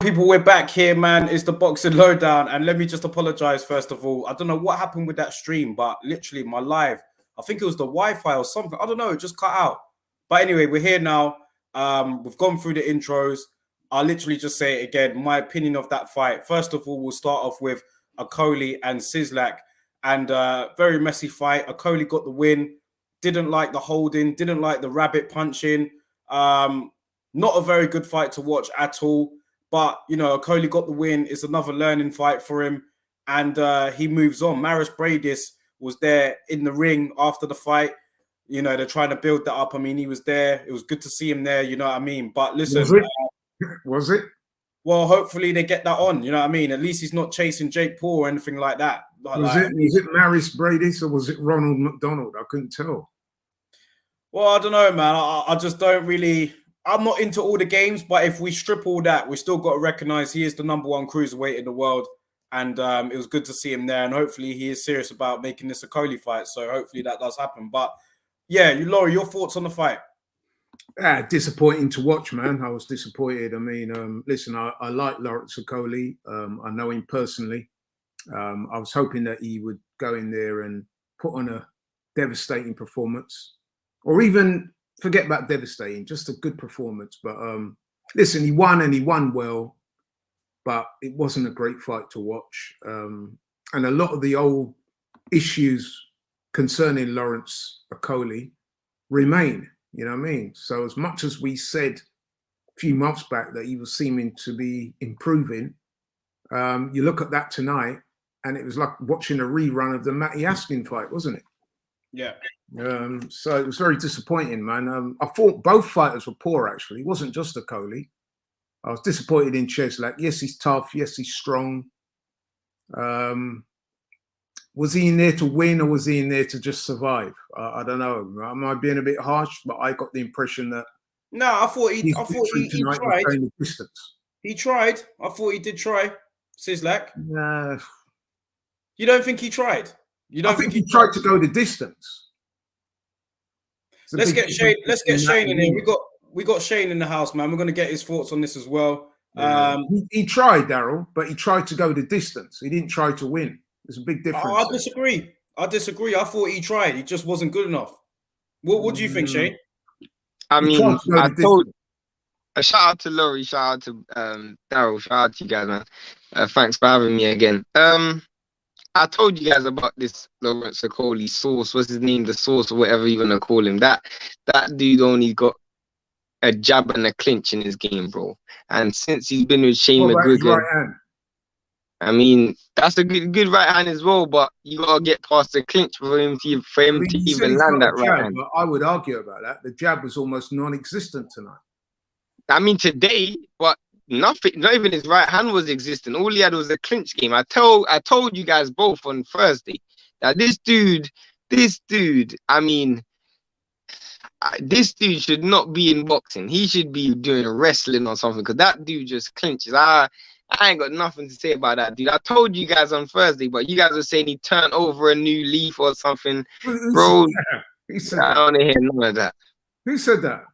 People, we're back here, man. It's the Boxing Lowdown, and let me just apologize first of all. I don't know what happened with that stream, but literally my live, I think it was the Wi-Fi or something. I don't know, it just cut out. But anyway, we're here now. We've gone through the intros. I'll literally just say it again. My opinion of that fight. First of all, we'll start off with Okolie and Cieslak, and very messy fight. Okolie got the win. Didn't like the holding. Didn't like the rabbit punching. Not a very good fight to watch at all. But, you know, Okolie got the win. It's another learning fight for him. And he moves on. Maris Bradis was there in the ring after the fight. You know, they're trying to build that up. I mean, he was there. It was good to see him there. You know what I mean? But listen. Was it? Well, hopefully they get that on. You know what I mean? At least he's not chasing Jake Paul or anything like that. Was it Maris Bradis or was it Ronald McDonald? I couldn't tell. Well, I don't know, man. I just don't really... I'm not into all the games, but if we strip all that, we still got to recognize he is the #1 cruiserweight in the world. And it was good to see him there. And hopefully he is serious about making this a Okolie fight. So hopefully that does happen. But yeah, Laurie, your thoughts on the fight? Disappointing to watch, man. I was disappointed. I mean, listen, I like Lawrence Okolie. I know him personally. I was hoping that he would go in there and put on a devastating performance, or even forget about devastating, just a good performance. But listen, he won and he won well, but it wasn't a great fight to watch. And a lot of the old issues concerning Lawrence Okolie remain, you know what I mean? So as much as we said a few months back that he was seeming to be improving, you look at that tonight and it was like watching a rerun of the Matty Askin fight, wasn't it? Yeah. So it was very disappointing, man. I thought both fighters were poor, actually. It wasn't just Okolie. I was disappointed in Cieslak. Yes, he's tough. Yes, he's strong. Was he in there to win or was he in there to just survive? I don't know. Am I being a bit harsh? But I got the impression that... No, I thought he tried. He tried. I thought he did try, Cieslak. You don't think he tried? I think he tried to go the distance. Let's get Shane. Let's get Shane in here. We got Shane in the house, man. We're going to get his thoughts on this as well. He tried, Daryl, but he tried to go the distance. He didn't try to win. There's a big difference. I disagree. I thought he tried. He just wasn't good enough. What do you think, Shane? I mean, I told. A shout out to Laurie. Shout out to Daryl. Shout out to you guys, man. Thanks for having me again. I told you guys about this Lawrence Okolie Source. What's his name? The Source, or whatever you want to call him. That dude only got a jab and a clinch in his game, bro. And since he's been with Shane McGuigan, I mean, that's a good right hand as well. But you gotta get past the clinch for him to even land that right hand. But I would argue about that. The jab was almost non-existent tonight. I mean, today, but nothing, not even his right hand was existing. All he had was a clinch game. I told you guys both on Thursday that this dude, I mean, this dude should not be in boxing. He should be doing wrestling or something, because that dude just clinches. I ain't got nothing to say about that dude. I told you guys on Thursday, but you guys were saying he turned over a new leaf or something. Bro, I don't want to hear none of that. Who said that?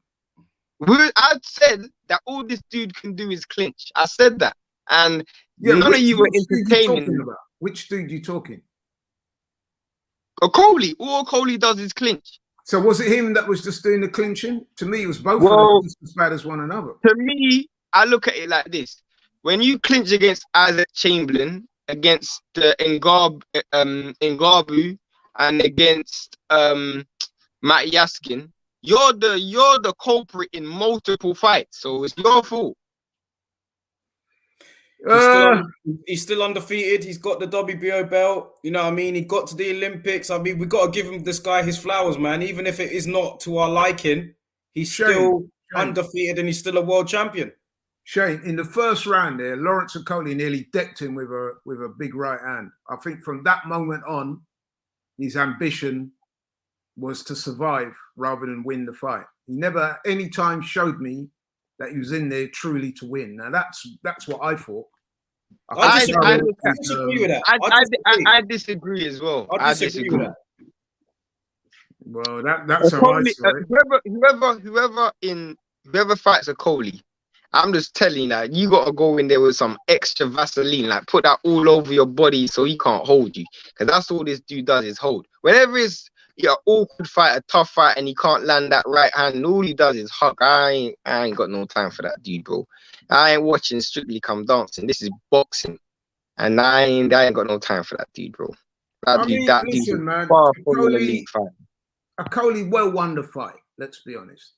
I said that all this dude can do is clinch. I said that. And none of you were entertaining. Which dude you talking? Okolie. All Okolie does is clinch. So was it him that was just doing the clinching? To me, it was both of them just as bad as one another. To me, I look at it like this. When you clinch against Isaac Chamberlain, against the Ngabu, and against Matt Yaskin, you're the culprit in multiple fights, so it's your fault. He's still undefeated. He's got the WBO belt. You know what I mean? He got to the Olympics. I mean, we got to give him this guy his flowers, man. Even if it is not to our liking, he's still undefeated and he's still a world champion. Shane, in the first round there, Lawrence Okolie nearly decked him with a big right hand. I think from that moment on, his ambition was to survive rather than win the fight. He never any time showed me that he was in there truly to win. Now that's what I thought. I disagree with that. I disagree as well. I disagree with that. Well, that's how I saw it. Whoever fights Okolie I'm just telling you that you gotta go in there with some extra Vaseline, like put that all over your body so he can't hold you. Because that's all this dude does is hold. Whenever it's awkward fight, a tough fight, and he can't land that right hand, all he does is hug. I ain't got no time for that dude, bro. I ain't watching Strictly Come Dancing. This is boxing. And I ain't got no time for that dude, bro. That dude is far from an elite fight. Okolie well won the fight, let's be honest.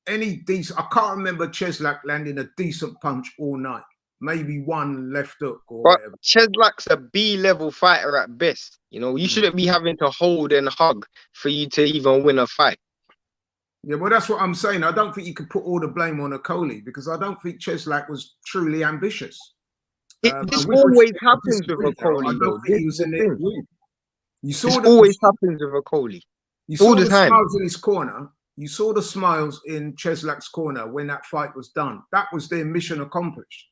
Any decent, I can't remember Cieslak landing a decent punch all night. Maybe one left hook or whatever. Cieslak's a B-level fighter at best. You know, you shouldn't be having to hold and hug for you to even win a fight. Yeah, well, that's what I'm saying. I don't think you could put all the blame on Okolie because I don't think Cieslak was truly ambitious. This always happens with Okolie, though. You saw it always happens with Okolie. You saw the smiles in his corner. You saw the smiles in Cieslak's corner when that fight was done. That was their mission accomplished.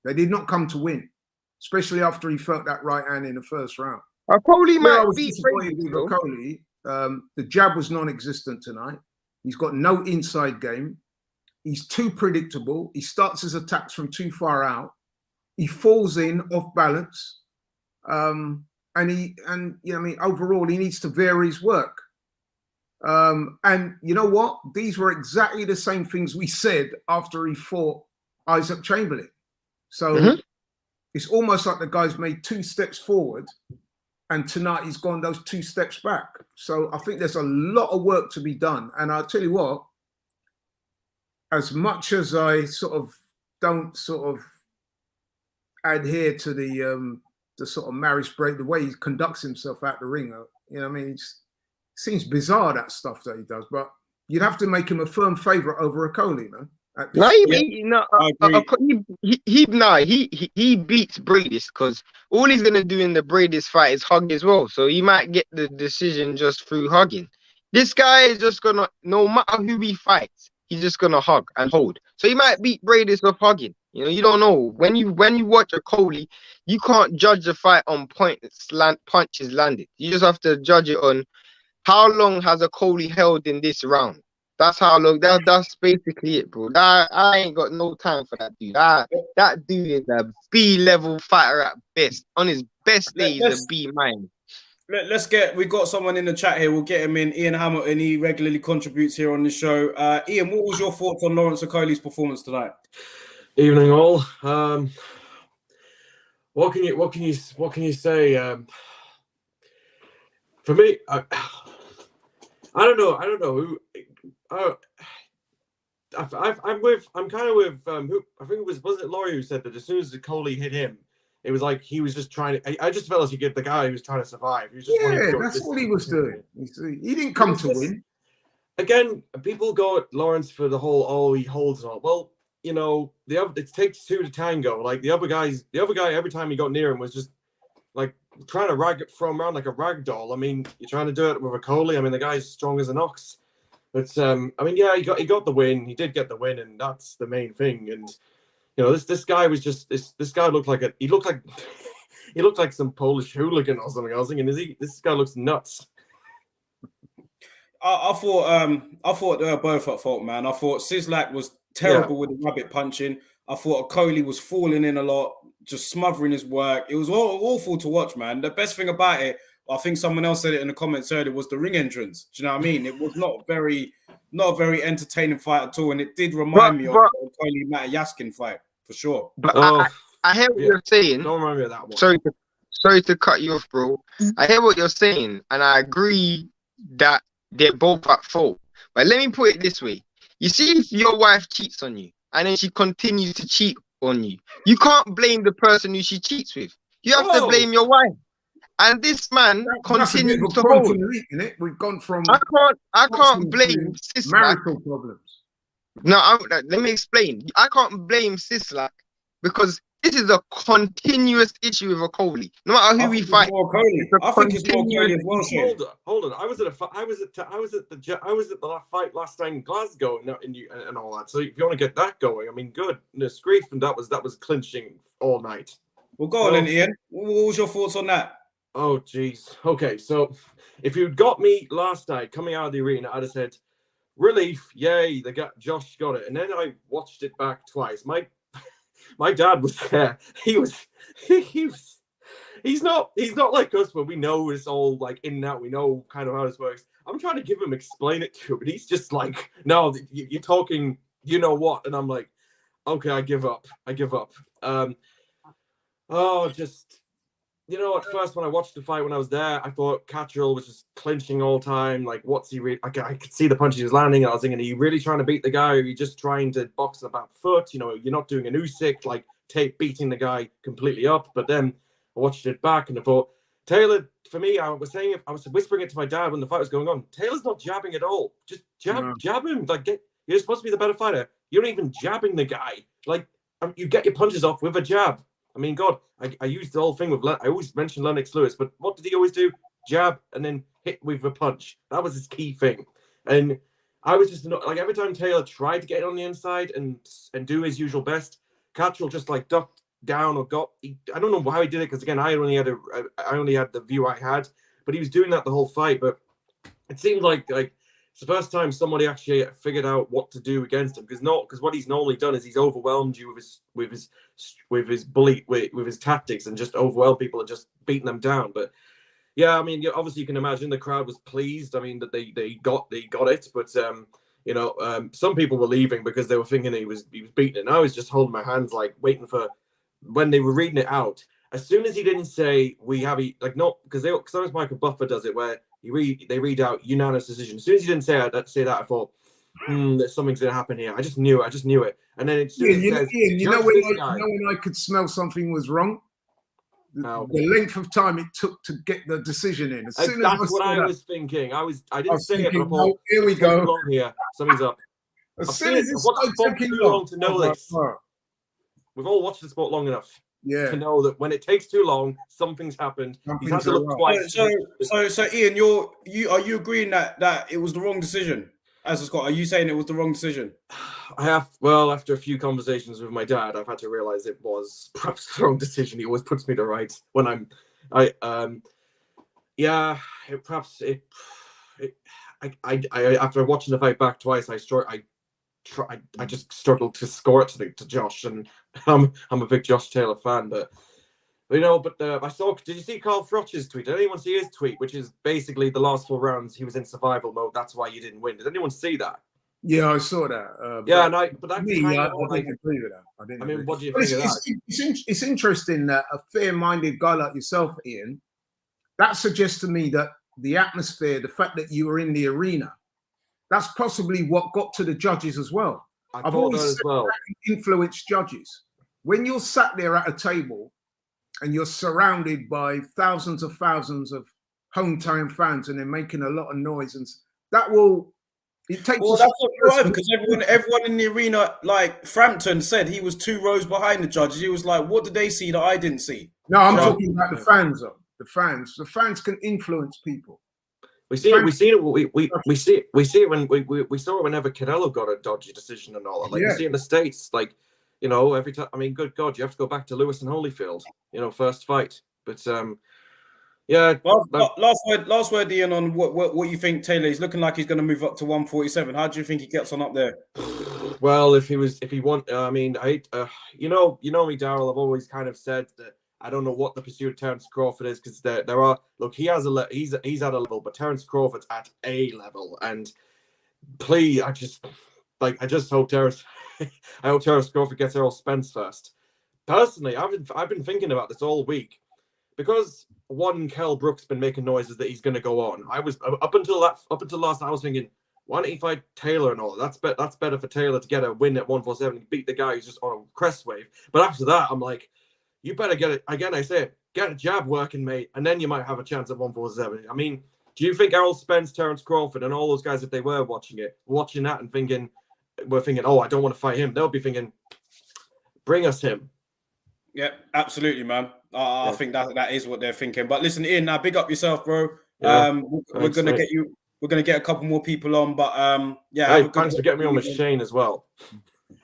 They did not come to win, especially after he felt that right hand in the first round. Okolie might beat Okolie. The jab was non-existent tonight. He's got no inside game. He's too predictable. He starts his attacks from too far out. He falls in off balance. And overall, he needs to vary his work. And you know what? These were exactly the same things we said after he fought Isaac Chamberlain. So it's almost like the guy's made 2 steps forward and tonight he's gone those 2 steps back. So I think there's a lot of work to be done. And I'll tell you what, as much as I don't adhere to the sort of marriage break, the way he conducts himself out the ring, you know what I mean? It seems bizarre, that stuff that he does, but you'd have to make him a firm favourite over Okolie, man. He beats Bradis because all he's gonna do in the Bradis fight is hug as well. So he might get the decision just through hugging. This guy is just gonna, no matter who he fights, he's just gonna hug and hold. So he might beat Bradis with hugging. You know, you don't know. When you watch Okolie, you can't judge the fight on punches landed. You just have to judge it on how long has Okolie held in this round. That's how long. That's basically it, bro. I ain't got no time for that dude. That dude is a B-level fighter at best. On his best day, he's a B-. We got someone in the chat here. We'll get him in. Ian Hamilton. He regularly contributes here on the show. Ian, what was your thoughts on Lawrence Okolie's performance tonight? Evening, all. What can you say? For me, I don't know who. I'm kind of with who I think was it Laurie who said that as soon as Okolie hit him, it was like he was just trying to. I just felt as you get the guy who was trying to survive. He was just that's what he was doing. He didn't come to win. Again, people go at Lawrence for the whole he holds and all. Well, you know, it takes 2 to tango. Like the other guy, every time he got near him was just like trying to throw him around like a rag doll. I mean, you're trying to do it with Okolie. I mean, the guy's strong as an ox. But I mean, yeah, he got the win. He did get the win, and that's the main thing. And you know, this guy was just this guy looked like he looked like some Polish hooligan or something. I was thinking, this guy looks nuts. I thought they were both at fault, man. I thought Zizlak was terrible with the rabbit punching. I thought Okolie was falling in a lot, just smothering his work. It was awful to watch, man. The best thing about it, I think someone else said it in the comments earlier, was the ring entrance. Do you know what I mean? It was not a very entertaining fight at all, and it did remind me of the Okolie Matyaskin fight for sure. But I hear what you're saying. Don't remember that one. Sorry to cut you off, bro. I hear what you're saying, and I agree that they're both at fault. But let me put it this way: you see, if your wife cheats on you, and then she continues to cheat on you, you can't blame the person who she cheats with. You have to blame your wife. And this man continues to hold. We've gone from. I can't blame Zizlak. Marital problems. No, let me explain. I can't blame Zizlak because this is a continuous issue with Okolie. No matter who we fight, I think it's more Okolie as well. Hold on. I was at the fight last night in Glasgow and all that. So if you want to get that going, I mean, goodness grief, and that was clinching all night. Well, go on then, Ian. What was your thoughts on that? Oh, geez. Okay, so if you'd got me last night coming out of the arena, I'd have said, relief, yay! Josh got it, and then I watched it back twice. My dad was there. He's not like us where we know it's all like in and out. We know kind of how this works. I'm trying to explain it to him, but he's just like, no, you're talking, you know what? And I'm like, okay, I give up. Just, you know, at first when I watched the fight when I was there, I thought Catterall was just clinching all the time. Like, what's he really? I could see the punches he was landing. I was thinking, are you really trying to beat the guy? Or are you just trying to box in the back foot? You know, you're not doing an Usyk, like beating the guy completely up. But then I watched it back and I thought, Taylor, for me, I was whispering it to my dad when the fight was going on. Taylor's not jabbing at all. Just jab him. Like, you're supposed to be the better fighter. You're not even jabbing the guy. Like, you get your punches off with a jab. I mean, God, I used the whole thing with, I always mention Lennox Lewis, but what did he always do? Jab and then hit with a punch. That was his key thing. And I was just like, every time Taylor tried to get on the inside and do his usual best, Catterall just like ducked down or I don't know how he did it, because again, I only had the view I had, but he was doing that the whole fight. But it seemed like it's the first time somebody actually figured out what to do against him, because what he's normally done is he's overwhelmed you with his tactics and just overwhelmed people and just beating them down. But yeah, I mean, obviously you can imagine the crowd was pleased. I mean, that they got it, but some people were leaving because they were thinking he was beaten, and I was just holding my hands, like waiting for when they were reading it out. As soon as he didn't say because sometimes Michael Buffer does it where they read out unanimous decision. As soon as he didn't say that, I thought, that something's gonna happen here. I just knew it. And then it says, you know when I could smell something was wrong? The length of time it took to get the decision in. That's what I was thinking. I didn't say it, but I thought, here we go. Long here. Something's up. As soon as it's too long to know this. We've all watched the sport long enough to know that when it takes too long, something's happened. He's had to look twice. So Ian, are you agreeing that it was the wrong decision? As a Scott, are you saying it was the wrong decision? After a few conversations with my dad, I've had to realize it was perhaps the wrong decision. He always puts me to rights when after watching the fight back twice, I just struggled to score it to Josh, and I'm a big Josh Taylor fan, but I saw. Did you see Carl Froch's tweet? Did anyone see his tweet? Which is basically the last 4 rounds he was in survival mode. That's why you didn't win. Did anyone see that? Yeah, I saw that. I didn't agree with that. What do you think of that? It's interesting that a fair-minded guy like yourself, Ian, that suggests to me that the atmosphere, the fact that you were in the arena, that's possibly what got to the judges as well. I've always said that influenced judges. When you're sat there at a table and you're surrounded by thousands of hometown fans and they're making a lot of noise, and it takes. Well, that's not right, because everyone in the arena, like Frampton said, he was 2 rows behind the judges. He was like, "What did they see that I didn't see?" No, I'm talking about the fans. Though. The fans can influence people. We see it when we saw it whenever Canelo got a dodgy decision and all that. Like you see in the States, like. Every time. I mean, good God, you have to go back to Lewis and Holyfield. First fight. But Last word, Ian, on what you think Taylor. He's looking like he's going to move up to 147. How do you think he gets on up there? Well, if he want, I mean, you know me, Daryl. I've always kind of said that I don't know what the pursuit of Terence Crawford is, because there are. Look, he's at a level, but Terence Crawford's at a level, and please, I just hope Terence. I hope Terence Crawford gets Errol Spence first. Personally, I've been thinking about this all week, because Kell Brook's been making noises that he's going to go on. I was up until last night, I was thinking, why don't he fight Taylor and all? That's better for Taylor to get a win at 147 and beat the guy who's just on a crest wave. But after that, I'm like, you better get it again. I say, get a jab working, mate, and then you might have a chance at 147. I mean, do you think Errol Spence, Terence Crawford, and all those guys, if they were watching that and thinking, oh, I don't want to fight him, they'll be thinking, bring us him. Yeah, absolutely, man. I think that is what they're thinking. But listen, Ian, now big up yourself, bro. We're gonna get you. We're gonna get a couple more people on, but thanks for getting me on with Shane as well.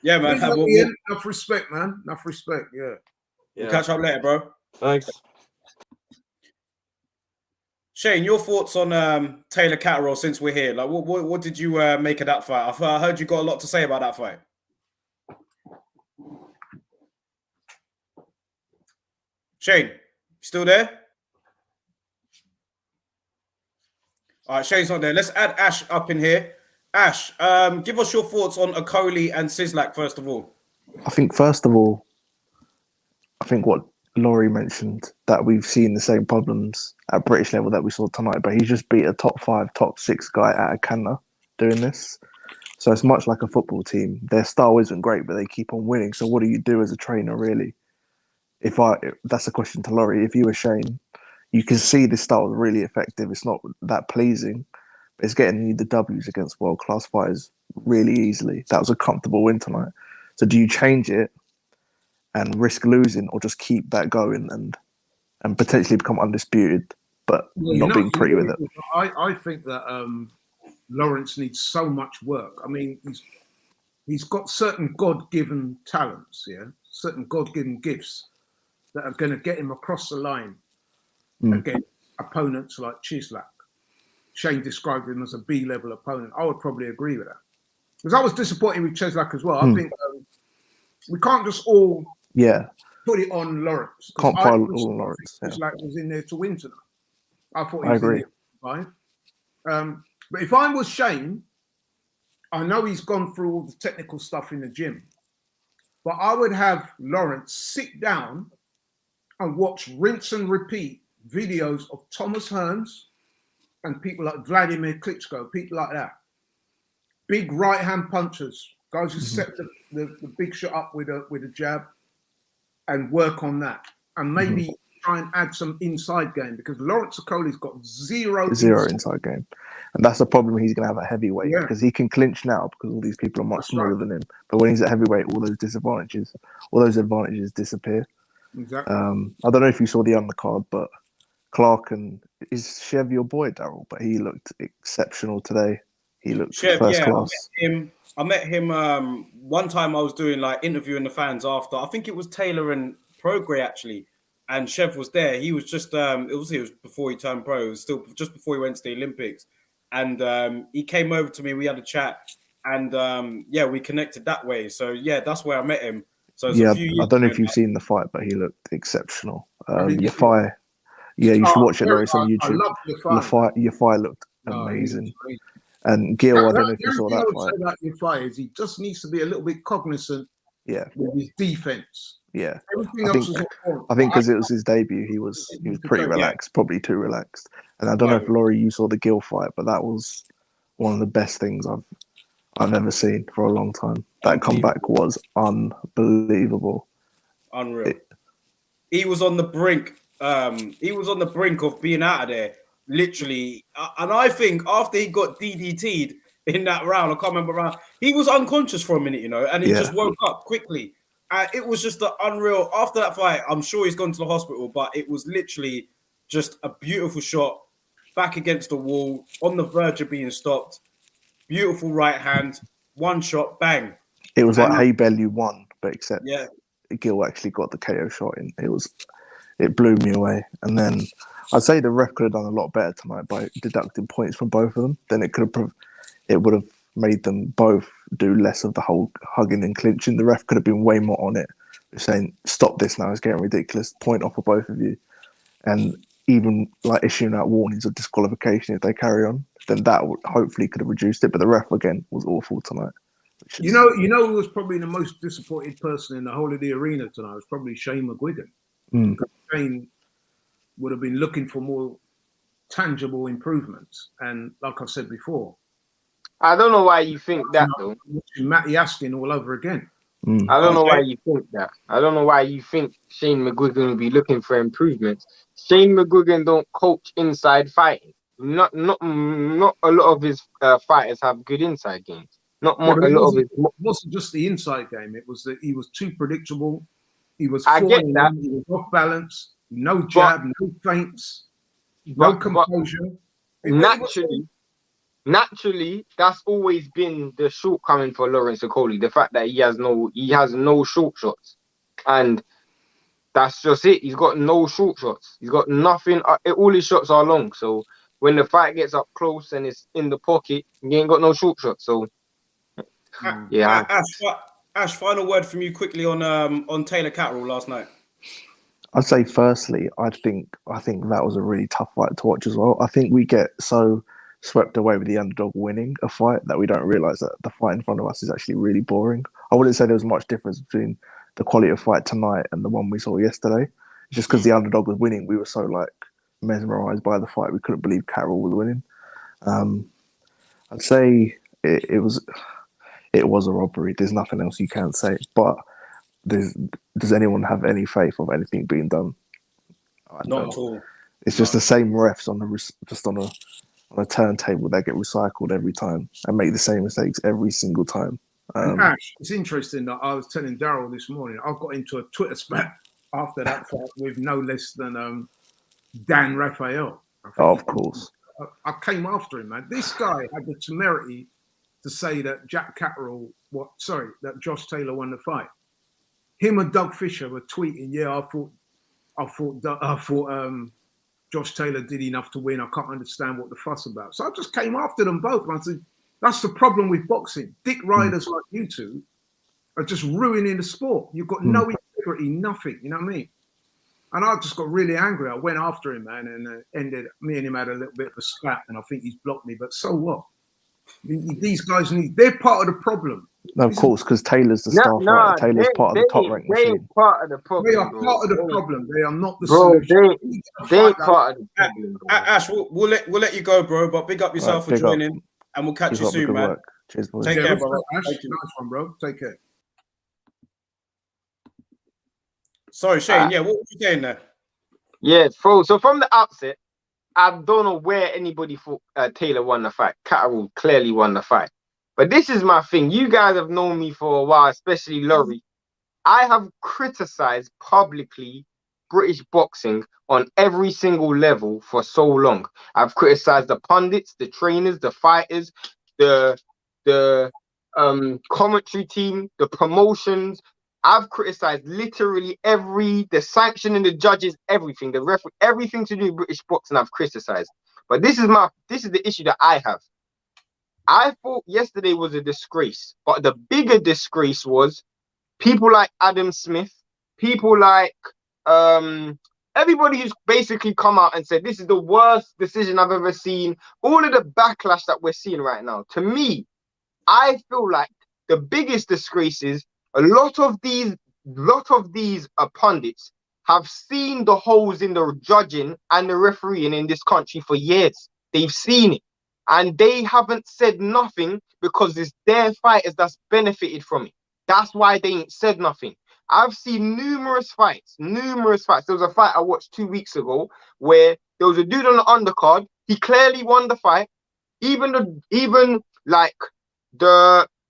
Yeah, man. Enough respect, man. Enough respect. Yeah. We'll catch up later, bro. Thanks. Shane, your thoughts on Taylor-Catterall since we're here? Like, what did you make of that fight? I heard you got a lot to say about that fight. Shane, still there? All right, Shane's not there. Let's add Ash up in here. Ash, give us your thoughts on Okolie and Cieslak, first of all. I think, first of all, what Laurie mentioned, that we've seen the same problems at British level that we saw tonight, but he's just beat a top 5, top 6 guy out of Canada doing this. So it's much like a football team. Their style isn't great, but they keep on winning. So what do you do as a trainer, really? That's a question to Laurie. If you were Shane, you can see this style is really effective. It's not that pleasing, but it's getting you the W's against world-class fighters really easily. That was a comfortable win tonight. So do you change it and risk losing, or just keep that going and potentially become undisputed, but not being pretty with it? I think that Lawrence needs so much work. I mean, he's got certain God-given talents, certain God-given gifts that are going to get him across the line against opponents like Cieslak. Shane described him as a B-level opponent. I would probably agree with that. Because I was disappointed with Cieslak as well. I think we can't just all put it on Lawrence. Can't pile it all on Lawrence. Cieslak was in there to win tonight. I thought he I was agree. in there to fight. But if I was Shane, I know he's gone through all the technical stuff in the gym, but I would have Lawrence sit down and watch rinse and repeat videos of Thomas Hearns and people like Vladimir Klitschko, people like that. Big right-hand punchers, guys who set the big shot up with a jab and work on that. And maybe try and add some inside game, because Lawrence Okolie's got zero inside game. And that's the problem he's going to have at heavyweight, because he can clinch now because all these people are much smaller than him. But when he's at heavyweight, all those advantages disappear. Exactly. I don't know if you saw the undercard, but Clark is Chev your boy, Daryl? But he looked exceptional today. He looked first class. I met him one time. I was doing like interviewing the fans after. I think it was Taylor and Progray actually, and Chev was there. He was just it was before he turned pro. It was still just before he went to the Olympics, and he came over to me. We had a chat, and we connected that way. So that's where I met him. So I don't know if you've seen the fight, but he looked exceptional. You should watch it. It's on YouTube. Your fight looked amazing. And Gil, I don't know if you saw that fight. About your fight is he just needs to be a little bit cognizant with his defense. Yeah. Everything I think because it was his debut, he was pretty relaxed, probably too relaxed. And I don't know if Laurie, you saw the Gil fight, but that was one of the best things I've ever seen for a long time. That comeback was unbelievable. Unreal. He was on the brink. He was on the brink of being out of there, literally. And I think after he got DDT'd in that round, I can't remember round, he was unconscious for a minute, and he just woke up quickly. It was just the unreal. After that fight, I'm sure he's gone to the hospital, but it was literally just a beautiful shot, back against the wall, on the verge of being stopped. Beautiful right hand, one shot, bang. It was like Hey Bell, you won, but except Gil actually got the KO shot in. It blew me away. And then I'd say the ref could have done a lot better tonight by deducting points from both of them. Then it would have made them both do less of the whole hugging and clinching. The ref could have been way more on it, saying, stop this now, it's getting ridiculous, point off for both of you. And even like issuing out warnings of disqualification if they carry on, then that would hopefully could have reduced it. But the ref again was awful tonight. You know who was probably the most disappointed person in the whole of the arena tonight was probably Shane McGuigan. Shane would have been looking for more tangible improvements, and like I've said before, I don't know why you think that though. Matty Askin all over again. I don't know why you think that. I don't know why you think Shane McGuigan will be looking for improvements. Shane McGuigan don't coach inside fighting. Not a lot of his fighters have good inside games. It wasn't just the inside game. It was that he was too predictable. He was I get that. He was off balance. No jab, no feints, no composure. Naturally, that's always been the shortcoming for Lawrence Okolie. The fact that he has no short shots, and that's just it. He's got no short shots. He's got nothing. All his shots are long. So when the fight gets up close and it's in the pocket, you ain't got no short shot. So yeah. Ash, final word from you quickly on Taylor-Catterall last night. I'd say firstly, I think that was a really tough fight to watch as well. I think we get so swept away with the underdog winning a fight that we don't realise that the fight in front of us is actually really boring. I wouldn't say there was much difference between the quality of fight tonight and the one we saw yesterday. Just because the underdog was winning, we were so like mesmerised by the fight, we couldn't believe Catterall was winning. I'd say it was a robbery. There's nothing else you can say. But does anyone have any faith of anything being done? Not at all. It's just the same refs on a turntable that get recycled every time and make the same mistakes every single time. Ash, it's interesting that I was telling Daryl this morning, I got into a Twitter spat after that fight with no less than Dan Raphael. Oh, of course. I came after him, man. This guy had the temerity to say that that Josh Taylor won the fight. Him and Doug Fisher were tweeting, yeah, I thought Josh Taylor did enough to win. I can't understand what the fuss about. So I just came after them both. And I said, that's the problem with boxing. Dick riders like you two are just ruining the sport. You've got no integrity, nothing. You know what I mean? And I just got really angry. I went after him, man, and me and him had a little bit of a spat, and I think he's blocked me. But so what? These guys they're part of the problem. No, of course, because Taylor's the star fighter. Taylor's part of the top ranked machine. Part of the problem. They are part of the problem. They are not the solution. They part of the problem. Ash, we'll let you go, bro. But big up yourself for joining, and we'll catch you soon, man. Cheers, boys. Take care, brother. Ash, nice one, bro. Take care. Sorry, Shane. Yeah, what were you saying there? Yeah, so from the outset, I don't know where anybody thought Taylor won the fight. Catterall clearly won the fight. But this is my thing. You guys have known me for a while, especially Laurie. I have criticized publicly British boxing on every single level for so long. I've criticized the pundits, the trainers, the fighters, the commentary team, the promotions. I've criticized literally the sanctioning, the judges, everything, the referee, everything to do with British boxing. I've criticized. But this is the issue that I have. I thought yesterday was a disgrace, but the bigger disgrace was people like Adam Smith, people like everybody who's basically come out and said this is the worst decision I've ever seen. All of the backlash that we're seeing right now. To me, I feel like the biggest disgrace is a lot of these pundits have seen the holes in the judging and the refereeing in this country for years. They've seen it. And they haven't said nothing because it's their fighters that's benefited from it. That's why they ain't said nothing. I've seen numerous fights. There was a fight I watched 2 weeks ago where there was a dude on the undercard. He clearly won the fight.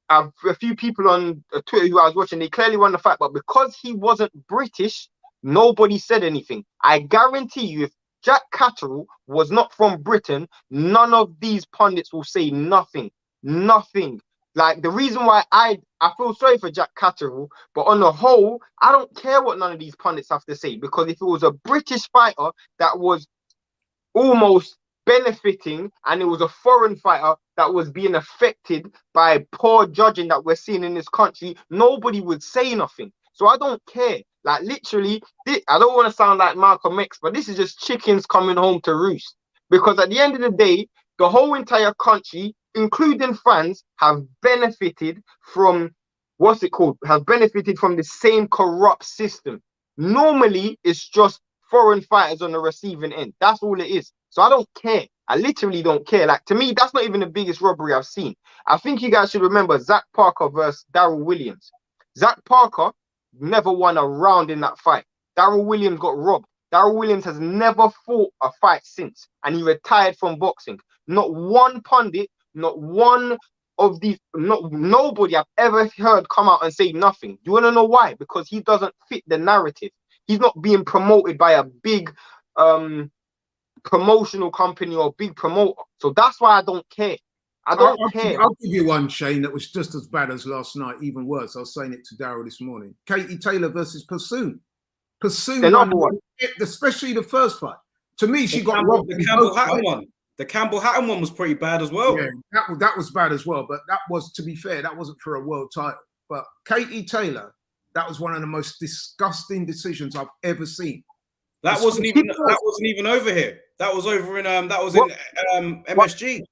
A few people on Twitter who I was watching, they clearly won the fight. But because he wasn't British, nobody said anything. I guarantee you, if Jack Catterall was not from Britain, none of these pundits will say nothing. Nothing. Like, the reason why I feel sorry for Jack Catterall, but on the whole, I don't care what none of these pundits have to say, because if it was a British fighter that was almost benefiting and it was a foreign fighter that was being affected by poor judging that we're seeing in this country, nobody would say nothing. So I don't care. Like, literally, I don't want to sound like Malcolm X, but this is just chickens coming home to roost. Because at the end of the day, the whole entire country, including fans, have benefited from, have benefited from the same corrupt system. Normally, it's just foreign fighters on the receiving end. That's all it is. So I don't care. I literally don't care. Like, to me, that's not even the biggest robbery I've seen. I think you guys should remember Zach Parker versus Daryl Williams. Zach Parker never won a round in that fight. Daryl Williams got robbed. Daryl Williams has never fought a fight since, and he retired from boxing. Not one pundit, not one of these, nobody I've ever heard come out and say nothing. Do you want to know why? Because he doesn't fit the narrative. He's not being promoted by a big promotional company or big promoter. So that's why I don't care. I'll give you one, Shane, that was just as bad as last night, even worse. I was saying it to Daryl this morning. Katie Taylor versus Pursoon. Pursoon, especially the first fight. To me, she got robbed. The Campbell Hatton one. The Campbell Hatton one was pretty bad as well. Yeah, that was bad as well. But that was, to be fair, that wasn't for a world title. But Katie Taylor, that was one of the most disgusting decisions I've ever seen. That wasn't even over here. That was over in MSG.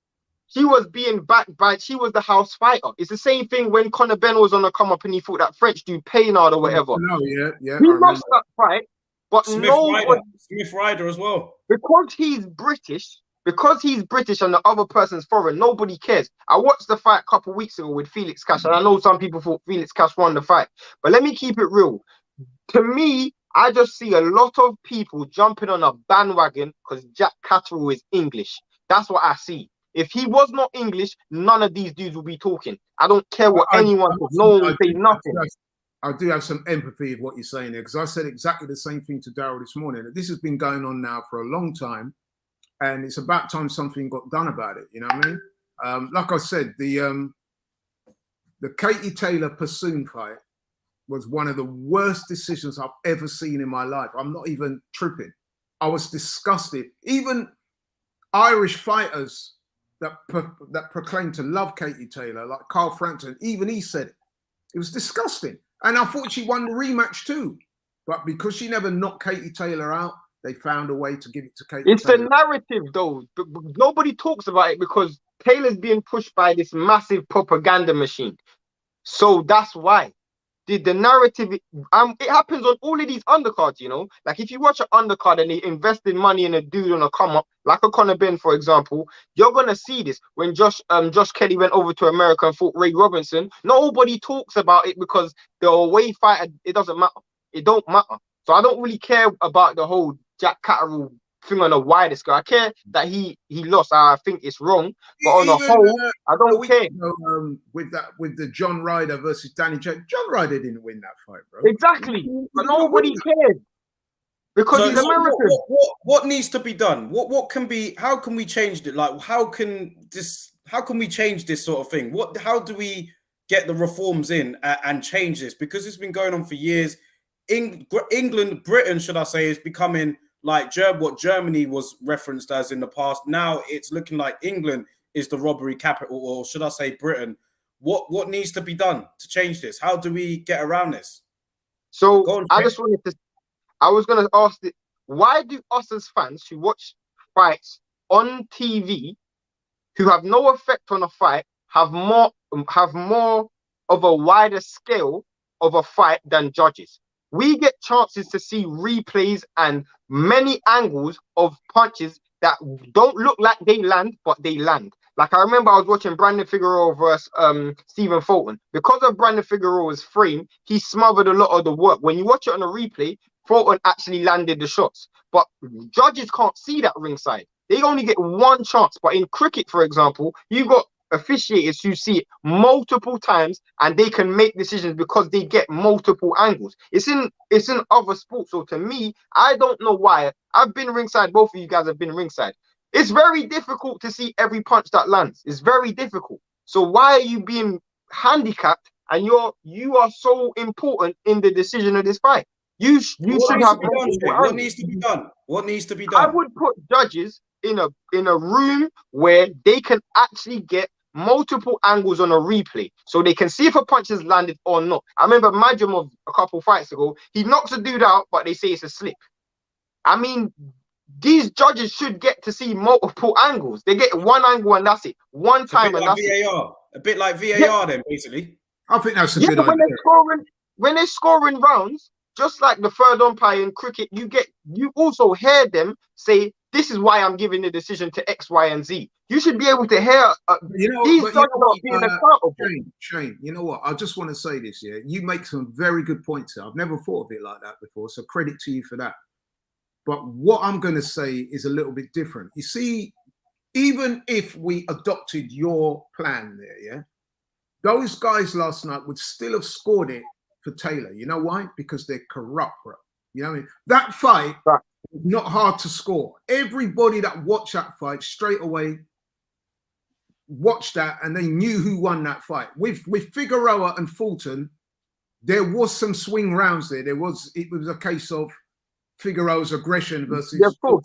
She was being backed by, she was the house fighter. It's the same thing when Conor Ben was on the come up and he fought that French dude, Paynard or whatever. No, yeah. He lost that fight, but Smith Ryder as well. Because he's British and the other person's foreign, nobody cares. I watched the fight a couple of weeks ago with Felix Cash, and I know some people thought Felix Cash won the fight. But let me keep it real. To me, I just see a lot of people jumping on a bandwagon because Jack Catterall is English. That's what I see. If he was not English, none of these dudes will be talking. I don't care what anyone says. No one will say nothing. I do have some empathy of what you're saying there, because I said exactly the same thing to Daryl this morning. That this has been going on now for a long time, and it's about time something got done about it. You know what I mean? Like I said, the Katie Taylor Pursoon fight was one of the worst decisions I've ever seen in my life. I'm not even tripping. I was disgusted. Even Irish fighters that proclaim to love Katie Taylor, like Carl Frampton, even he said it. It was disgusting. And I thought she won the rematch too. But because she never knocked Katie Taylor out, they found a way to give it to Katie Taylor. The narrative though. Nobody talks about it because Taylor's being pushed by this massive propaganda machine. So that's why. The narrative, it happens on all of these undercards, you know. Like if you watch an undercard and they invested money in a dude on a come up, like a Conor Ben, for example, you're gonna see this. When Josh Kelly went over to America and fought Ray Robinson, nobody talks about it because the away fighter, it doesn't matter. It don't matter. So I don't really care about the whole Jack Catterall thing on a wider scale. I care that he lost. I think it's wrong, but on the whole, I don't care. With the John Ryder versus Danny Jake, John Ryder didn't win that fight, bro. Exactly, but nobody cared because he's American. What needs to be done? What can be? How can we change it? Like how can we change this sort of thing? How do we get the reforms in and change this? Because it's been going on for years. England, Britain, should I say, is becoming like what Germany was referenced as in the past. Now it's looking like England is the robbery capital, or should I say Britain. What needs to be done to change this? How do we get around this? So I was going to ask, why do us as fans who watch fights on TV, who have no effect on a fight, have more of a wider scale of a fight than judges? We get chances to see replays and many angles of punches that don't look like they land, but they land. Like I remember I was watching Brandon Figueroa versus Stephen Fulton. Because of Brandon Figueroa's frame, he smothered a lot of the work. When you watch it on a replay, Fulton actually landed the shots. But judges can't see that ringside. They only get one chance. But in cricket, for example, you've got officiators who see it multiple times and they can make decisions because they get multiple angles. It's in other sports. So to me, I don't know why. I've been ringside. Both of you guys have been ringside. It's very difficult to see every punch that lands. It's very difficult. So why are you being handicapped and you are so important in the decision of this fight? You should have. What needs to be done? What needs to be done? I would put judges in a room where they can actually get multiple angles on a replay, so they can see if a punch has landed or not. I remember Majumov a couple fights ago. He knocks a dude out, but they say it's a slip. I mean, these judges should get to see multiple angles. They get one angle and that's it. One time and that's it. A bit like VAR then, basically. I think that's a good idea. When they're scoring rounds, just like the third umpire in cricket, you also hear them say, this is why I'm giving the decision to X, Y, and Z. You should be able to hear these judges are being accountable. Shane, you know what? I just want to say this, yeah? You make some very good points here. I've never thought of it like that before, so credit to you for that. But what I'm going to say is a little bit different. You see, even if we adopted your plan there, yeah, those guys last night would still have scored it for Taylor. You know why? Because they're corrupt, bro. You know what I mean? That fight was not hard to score. Everybody that watched that fight straight away watched that and they knew who won that fight. With Figueroa and Fulton, there was some swing rounds there. It was a case of Figueroa's aggression versus of course.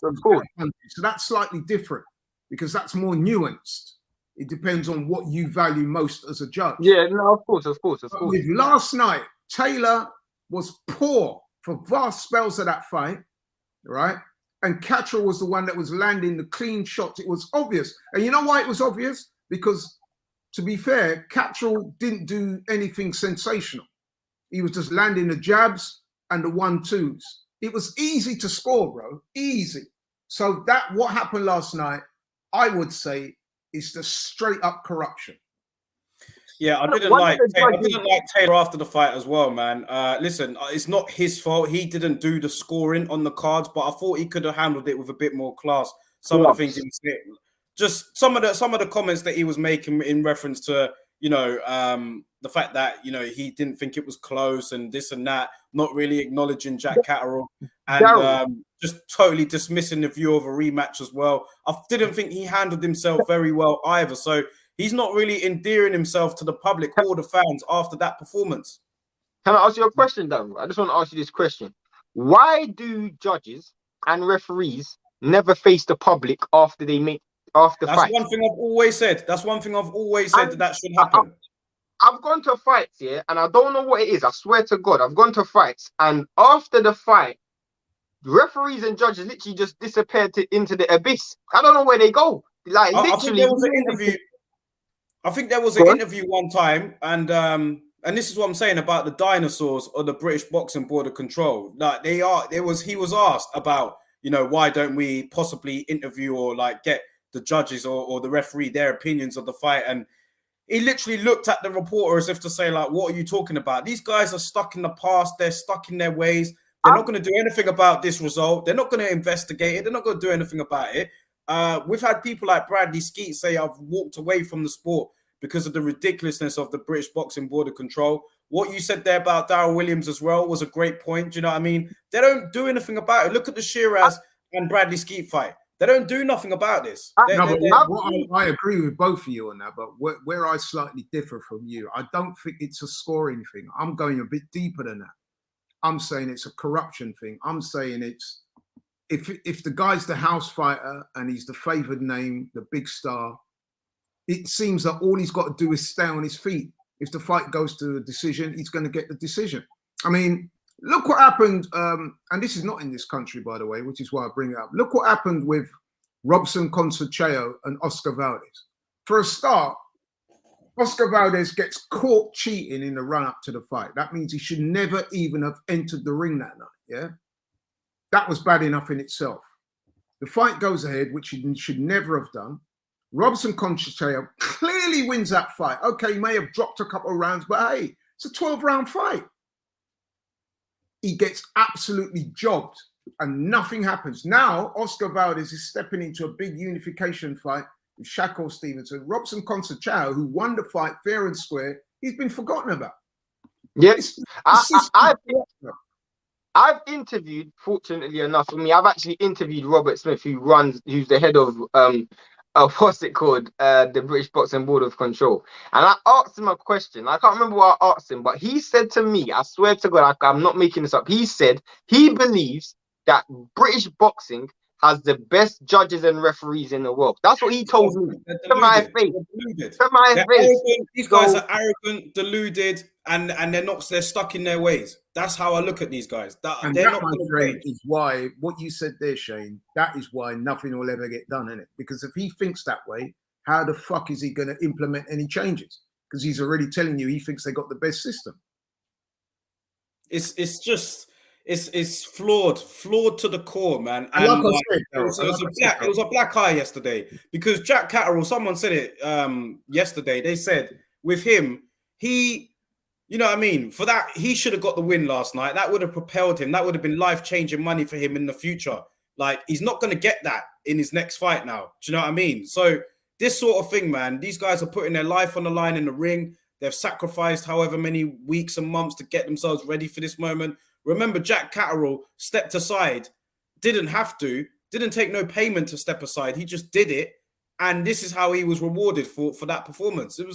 So that's slightly different. because that's more nuanced. It depends on what you value most as a judge. Yeah, no, of course. With last night, Taylor was poor for vast spells of that fight, right? And Catterall was the one that was landing the clean shots. It was obvious. And you know why it was obvious? Because, to be fair, Catterall didn't do anything sensational. He was just landing the jabs and the 1-2s. It was easy to score, bro. Easy. So that what happened last night, I would say, is the straight up corruption. Yeah, I didn't like Taylor after the fight as well, man. Listen, it's not his fault. He didn't do the scoring on the cards, but I thought he could have handled it with a bit more class. Some of the things he was saying, just some of the comments that he was making in reference to, you know, the fact that, you know, he didn't think it was close and this and that, not really acknowledging Jack Catterall and just totally dismissing the view of a rematch as well. I didn't think he handled himself very well either. So he's not really endearing himself to the public or the fans after that performance. Can I ask you a question, Darryl? I just want to ask you this question. Why do judges and referees never face the public after they make fight? That's one thing I've always said. That's one thing I've always said that should happen. I've gone to fights, yeah, and I don't know what it is. I swear to God, I've gone to fights, and after the fight, referees and judges literally just disappeared into the abyss. I don't know where they go. Like, I think there was an interview. I think there was an interview one time, and this is what I'm saying about the dinosaurs or the British Boxing Board of Control. Like he was asked about, you know, why don't we possibly interview or like get the judges or the referee their opinions of the fight, and he literally looked at the reporter as if to say, like, what are you talking about? These guys are stuck in the past. They're stuck in their ways. They're not going to do anything about this result. They're not going to investigate it. They're not going to do anything about it. We've had people like Bradley Skeet say, I've walked away from the sport because of the ridiculousness of the British Boxing Board of Control. What you said there about Darryl Williams as well was a great point. Do you know what I mean? They don't do anything about it. Look at the Shiraz and Bradley Skeet fight. They don't do nothing about this. I agree with both of you on that, but where I slightly differ from you, I don't think it's a scoring thing. I'm going a bit deeper than that. I'm saying it's a corruption thing. I'm saying it's if the guy's the house fighter and he's the favoured name, the big star, it seems that all he's got to do is stay on his feet. If the fight goes to a decision, he's going to get the decision. I mean, look what happened, and this is not in this country, by the way, which is why I bring it up. Look what happened with Robson Conceicao and Oscar Valdez. For a start, Oscar Valdez gets caught cheating in the run-up to the fight. That means he should never even have entered the ring that night, yeah? That was bad enough in itself. The fight goes ahead, which he should never have done. Robson Conceicao clearly wins that fight. Okay, he may have dropped a couple of rounds, but hey, it's a 12-round fight. He gets absolutely jobbed and nothing happens. Now, Oscar Valdez is stepping into a big unification fight with Shakur Stevenson. Robson Conceicao, who won the fight fair and square, he's been forgotten about. Yes, I've interviewed, fortunately enough for me, I've actually interviewed Robert Smith, who's the head of what's it called? The British Boxing Board of Control. And I asked him a question. I can't remember what I asked him, but he said to me, I swear to God, I'm not making this up. He said he believes that British boxing has the best judges and referees in the world. That's what he told me. To my face. To my face. These guys are arrogant, deluded, and they're stuck in their ways. That's how I look at these guys. They're not going to change. Is why what you said there, Shane, that is why nothing will ever get done, innit? Because if he thinks that way, how the fuck is he going to implement any changes? Because he's already telling you he thinks they got the best system. It's flawed to the core, man. And it was a black eye yesterday because Jack Catterall, someone said it yesterday. They said with him, you know what I mean? For that, he should have got the win last night. That would have propelled him. That would have been life-changing money for him in the future. Like, he's not going to get that in his next fight now. Do you know what I mean? So this sort of thing, man, these guys are putting their life on the line in the ring. They've sacrificed however many weeks and months to get themselves ready for this moment. Remember, Jack Catterall stepped aside, didn't have to, didn't take no payment to step aside. He just did it. And this is how he was rewarded for that performance. It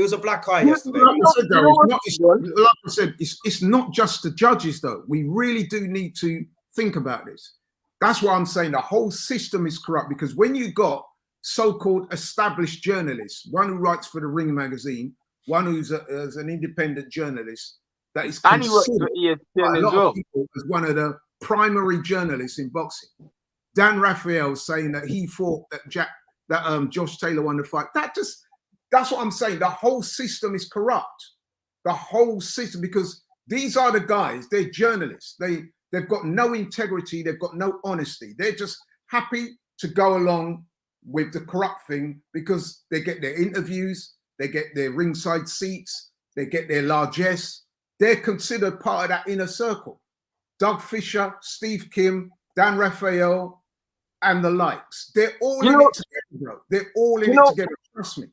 was a black eye yesterday. Like I said, it's not just the judges, though. We really do need to think about this. That's why I'm saying the whole system is corrupt, because when you got so-called established journalists, one who writes for the Ring magazine, one who's an independent journalist that is considered by a lot of people as one of the primary journalists in boxing. Dan Raphael saying that he thought that Josh Taylor won the fight. That's what I'm saying. The whole system is corrupt. The whole system, because these are the guys, they're journalists. They've got no integrity, they've got no honesty. They're just happy to go along with the corrupt thing because they get their interviews, they get their ringside seats, they get their largesse. They're considered part of that inner circle. Doug Fisher, Steve Kim, Dan Raphael, and the likes. They're all in it together, bro. They're all in it together. Trust me.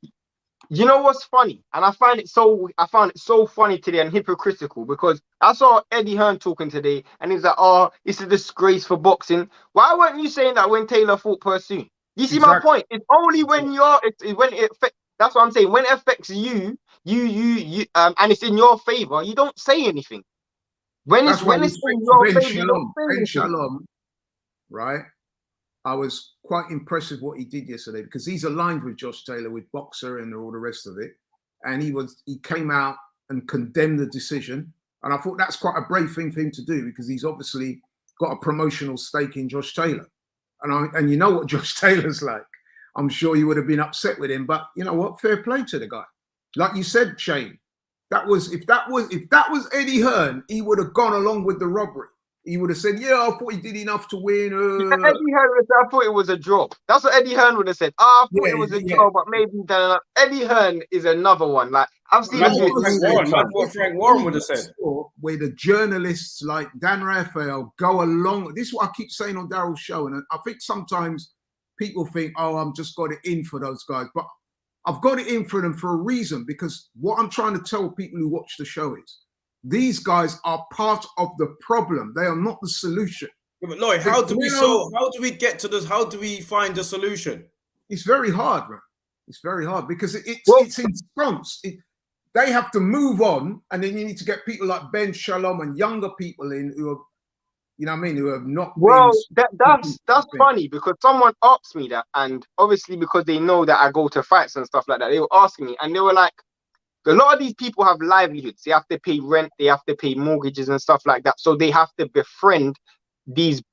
You know what's funny? And I found it so funny today and hypocritical because I saw Eddie Hearn talking today and he's like, oh, it's a disgrace for boxing. Why weren't you saying that when Taylor fought Pursuit? You see my point? It's only when that's what I'm saying. When it affects you, and it's in your favor, you don't say anything. When it's in your favor, you don't say anything. Shalom, right? I was quite impressed with what he did yesterday because he's aligned with Josh Taylor, with Boxer and all the rest of it. And he came out and condemned the decision. And I thought that's quite a brave thing for him to do because he's obviously got a promotional stake in Josh Taylor. And you know what Josh Taylor's like. I'm sure you would have been upset with him, but you know what? Fair play to the guy. Like you said, Shane, if that was Eddie Hearn, he would have gone along with the robbery. He would have said, yeah, I thought he did enough to win. Eddie Hearn would say, I thought it was a draw. That's what Eddie Hearn would have said. I thought it was a draw, but maybe done enough. Eddie Hearn is another one. Like I've seen that's what Frank Warren would have said. Where the journalists like Dan Raphael go along. This is what I keep saying on Daryl's show. And I think sometimes people think, oh, I'm just got it in for those guys. But I've got it in for them for a reason, because what I'm trying to tell people who watch the show is these guys are part of the problem. They are not the solution. Yeah, but Lloyd, how do we get to this? How do we find a solution? It's very hard, man. It's very hard because it's ensconced. They have to move on, and then you need to get people like Ben Shalom and younger people in who are, you know what I mean, who have not. Well, that's funny because someone asked me that, and obviously because they know that I go to fights and stuff like that, they were asking me, and they were like, a lot of these people have livelihoods. They have to pay rent, they have to pay mortgages and stuff like that. So they have to befriend these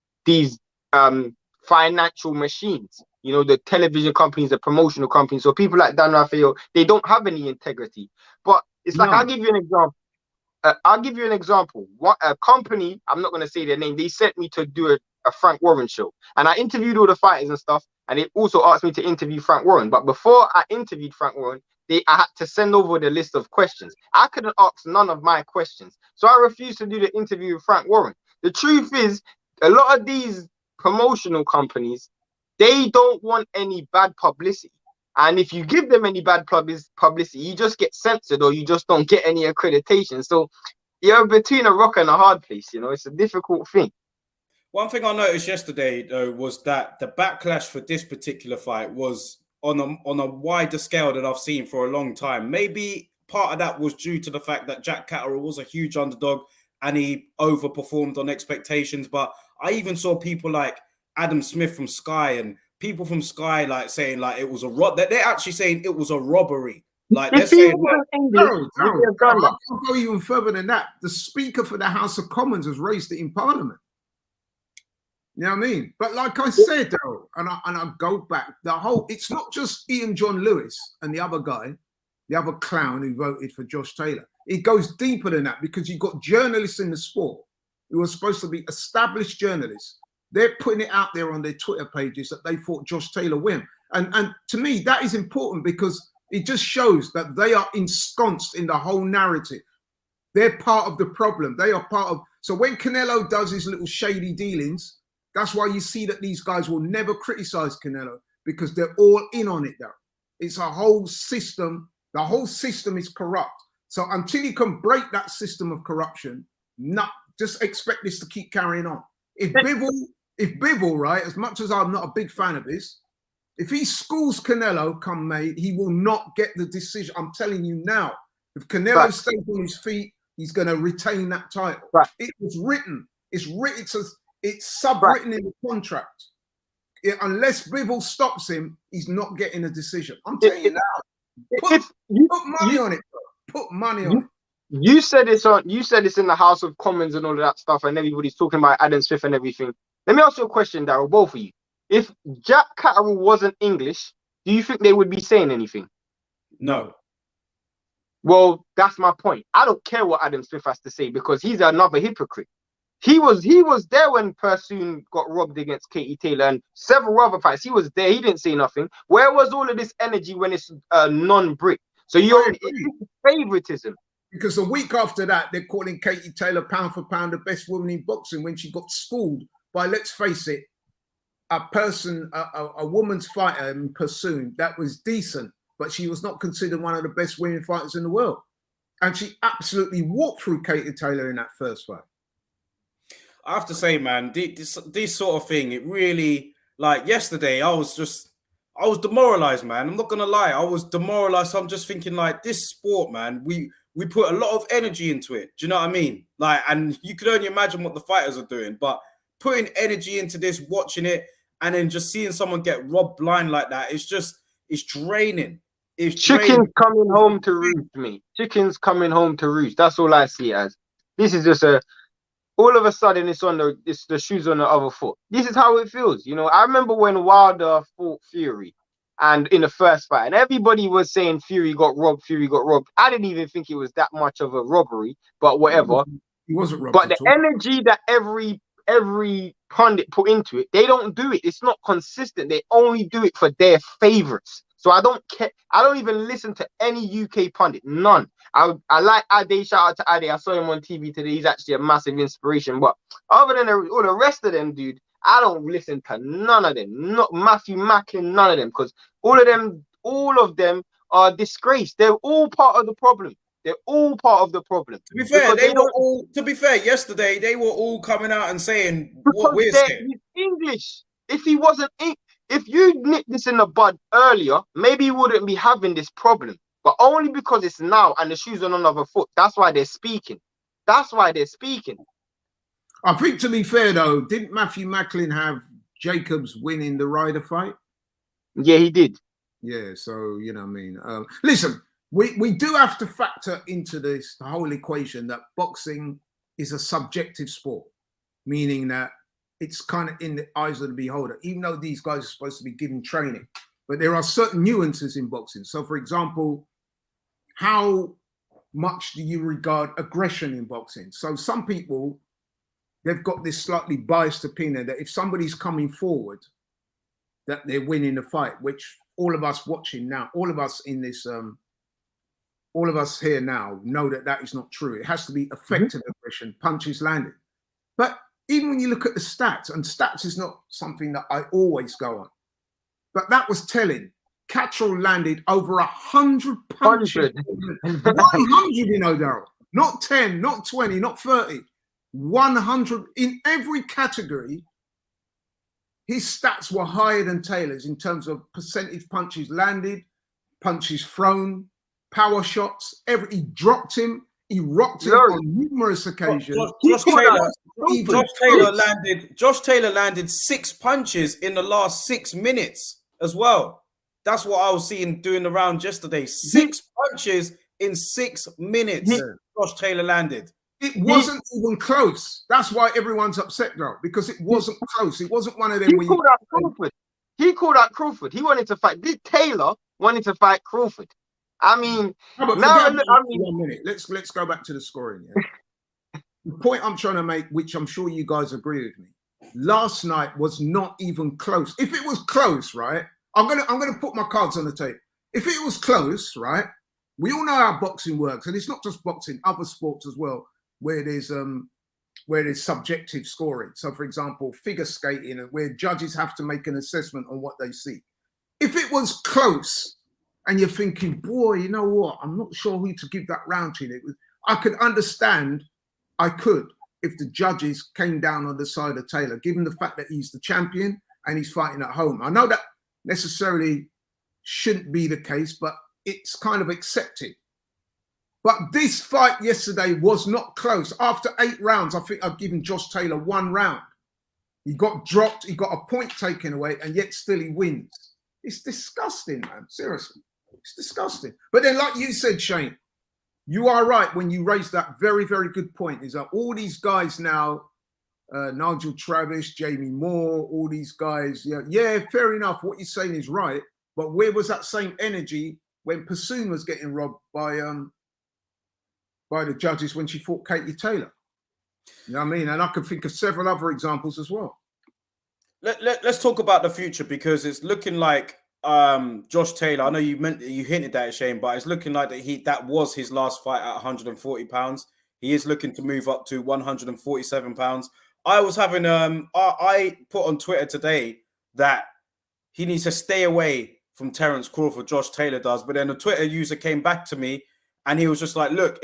financial machines. You know, the television companies, the promotional companies. So people like Dan Raphael, they don't have any integrity. But it's like, I'll give you an example. What a company, I'm not going to say their name, they sent me to do a Frank Warren show. And I interviewed all the fighters and stuff. And they also asked me to interview Frank Warren. But before I interviewed Frank Warren, I had to send over the list of questions. I couldn't ask none of my questions. So I refused to do the interview with Frank Warren. The truth is, a lot of these promotional companies, they don't want any bad publicity. And if you give them any bad publicity, you just get censored or you just don't get any accreditation. So you're between a rock and a hard place. You know, it's a difficult thing. One thing I noticed yesterday, though, was that the backlash for this particular fight was on a wider scale than I've seen for a long time. Maybe part of that was due to the fact that Jack Catterall was a huge underdog and he overperformed on expectations. But I even saw people like Adam Smith from Sky and people from Sky like saying like it was they're actually saying it was a robbery. Like they're saying I'll go even further than that. The Speaker for the House of Commons has raised it in Parliament. You know what I mean? But like I said, though, and I go back, it's not just Ian John Lewis and the other guy, the other clown who voted for Josh Taylor. It goes deeper than that because you've got journalists in the sport who are supposed to be established journalists. They're putting it out there on their Twitter pages that they thought Josh Taylor win. And to me, that is important because it just shows that they are ensconced in the whole narrative. They're part of the problem. They are part of. So when Canelo does his little shady dealings, that's why you see that these guys will never criticize Canelo because they're all in on it, though. It's a whole system. The whole system is corrupt. So until you can break that system of corruption, just expect this to keep carrying on. If Bivol, right, as much as I'm not a big fan of this, if he schools Canelo come May, he will not get the decision. I'm telling you now. If Canelo stays on his feet, he's going to retain that title. It was written. It's written. It's sub-written in the contract. unless Bivol stops him, he's not getting a decision. I'm telling you now. Put money on it, bro. Put money on it. You said this in the House of Commons and all of that stuff, and everybody's talking about Adam Smith and everything. Let me ask you a question, Daryl, both of you. If Jack Catterall wasn't English, do you think they would be saying anything? No. Well, that's my point. I don't care what Adam Smith has to say because he's another hypocrite. He was there when Pursoon got robbed against Katie Taylor and several other fights. He was there. He didn't say nothing. Where was all of this energy when it's non-Brit? So it's favoritism. Because the week after that, they're calling Katie Taylor pound for pound the best woman in boxing when she got schooled by, let's face it, a woman's fighter in Pursoon that was decent, but she was not considered one of the best women fighters in the world. And she absolutely walked through Katie Taylor in that first fight. I have to say, man, this sort of thing, it really, like yesterday, I was demoralized, man. I'm not going to lie. I was demoralized. I'm just thinking like this sport, man, we put a lot of energy into it. Do you know what I mean? Like, and you could only imagine what the fighters are doing, but putting energy into this, watching it, and then just seeing someone get robbed blind like that, it's draining. It's chickens coming home to roost, mate. Chickens coming home to roost. That's all I see it as. This is just all of a sudden it's the shoes on the other foot. This is how it feels. You know, I remember when Wilder fought Fury and in the first fight, and everybody was saying Fury got robbed. I didn't even think it was that much of a robbery, but whatever. He wasn't robbed. But the energy that every pundit put into it, they don't do it. It's not consistent. They only do it for their favorites. So I don't care. I don't even listen to any UK pundit. None. I like Ade. Shout out to Ade. I saw him on TV today. He's actually a massive inspiration. But other than all the rest of them, dude, I don't listen to none of them. Not Matthew Macklin, none of them. Because all of them are disgraced. They're all part of the problem. They're all part of the problem. To be fair, To be fair, yesterday they were all coming out and saying what we're saying. He's English. If he wasn't, if you nipped this in the bud earlier, maybe you wouldn't be having this problem. But only because it's now and the shoes on another foot. That's why they're speaking. I think, to be fair though, didn't Matthew Macklin have Jacobs winning the Ryder fight? Yeah, he did. Yeah, so you know what I mean. Listen. We do have to factor into the whole equation that boxing is a subjective sport, meaning that it's kind of in the eyes of the beholder, even though these guys are supposed to be giving training. But there are certain nuances in boxing. So, for example, how much do you regard aggression in boxing? So some people, they've got this slightly biased opinion that if somebody's coming forward, that they're winning the fight, which all of us watching now, all of us in this... all of us here now know that is not true. It has to be effective aggression, punches landed. But even when you look at the stats, and stats is not something that I always go on, but that was telling. Catterall landed over 100 punches. 100, you know, Daryl. Not 10, not 20, not 30. 100 in every category. His stats were higher than Taylor's in terms of percentage punches landed, punches thrown, power shots. He dropped him. He rocked him on numerous occasions. Josh Taylor landed 6 punches in the last 6 minutes as well. That's what I was seeing doing the round yesterday. 6 punches in 6 minutes. Josh Taylor landed. It wasn't even close. That's why everyone's upset now, because it wasn't close. It wasn't one of them. He called out Crawford. He wanted to fight. Taylor wanted to fight Crawford. I mean, one minute. Let's go back to the scoring. Yeah? The point I'm trying to make, which I'm sure you guys agree with me, last night was not even close. If it was close, right? I'm gonna put my cards on the table. If it was close, right? We all know how boxing works, and it's not just boxing, other sports as well, where there's subjective scoring. So, for example, figure skating, where judges have to make an assessment on what they see. If it was close, and you're thinking, boy, you know what? I'm not sure who to give that round to. I could understand, if the judges came down on the side of Taylor, given the fact that he's the champion and he's fighting at home. I know that necessarily shouldn't be the case, but it's kind of accepted. But this fight yesterday was not close. After 8 rounds, I think I've given Josh Taylor 1 round. He got dropped. He got a point taken away, and yet still he wins. It's disgusting, man. Seriously, it's disgusting. But then, like you said, Shane, you are right when you raised that very, very good point. Is that all these guys now, Nigel Travis, Jamie Moore, all these guys, yeah, fair enough. What you're saying is right. But where was that same energy when Pursoon was getting robbed by the judges when she fought Katie Taylor? You know what I mean? And I can think of several other examples as well. Let's talk about the future, because it's looking like Josh Taylor. I know you hinted at it, Shane, but it's looking like that was his last fight at 140 pounds. He is looking to move up to 147 pounds. I was having I put on Twitter today that he needs to stay away from Terence Crawford. Josh Taylor does, but then a Twitter user came back to me and he was just like, "Look,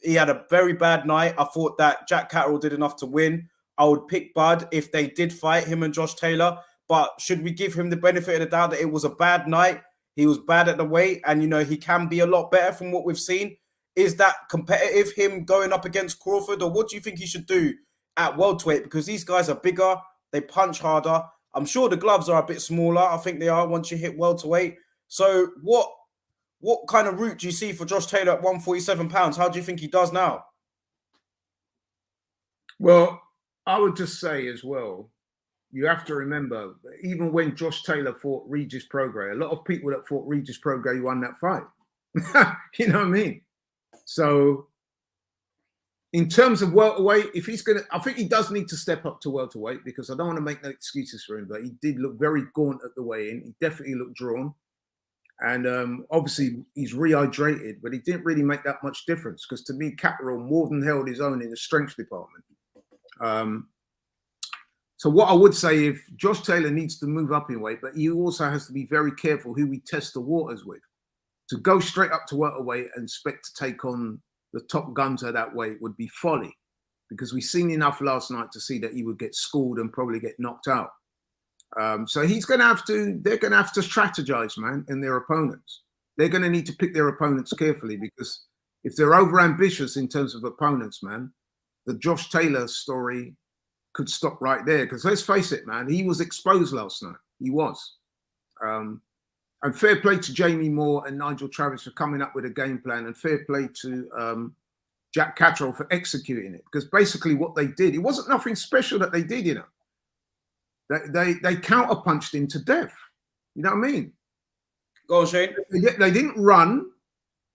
he had a very bad night. I thought that Jack Catterall did enough to win. I would pick Bud if they did fight him and Josh Taylor. But should we give him the benefit of the doubt that it was a bad night? He was bad at the weight, and he can be a lot better from what we've seen. Is that competitive, him going up against Crawford, or what do you think he should do at welterweight? Because these guys are bigger, they punch harder. I'm sure the gloves are a bit smaller. I think they are once you hit welterweight. So what kind of route do you see for Josh Taylor at 147 pounds? How do you think he does now?" Well, I would just say as well, you have to remember, even when Josh Taylor fought Regis Prograis, a lot of people that fought Regis Prograis won that fight. You know what I mean? So in terms of welterweight, if he's going to, I think he does need to step up to welterweight, because I don't want to make no excuses for him, but he did look very gaunt at the weigh-in. He definitely looked drawn. And obviously he's rehydrated, but he didn't really make that much difference, because to me, Catterall more than held his own in the strength department. So what I would say, if Josh Taylor needs to move up in weight, but he also has to be very careful who he tests the waters with. To go straight up to welterweight and expect to take on the top guns at that weight would be folly, because we've seen enough last night to see that he would get schooled and probably get knocked out. So they're going to have to strategize, man, in their opponents. They're going to need to pick their opponents carefully, because if they're over ambitious in terms of opponents, man, the Josh Taylor story could stop right there. Because let's face it, man, he was exposed last night. He was. And fair play to Jamie Moore and Nigel Travis for coming up with a game plan, and fair play to Jack Catterall for executing it. Because basically what they did, it wasn't nothing special that they did, They counterpunched him to death. You know what I mean? Go on, Shane. They didn't run.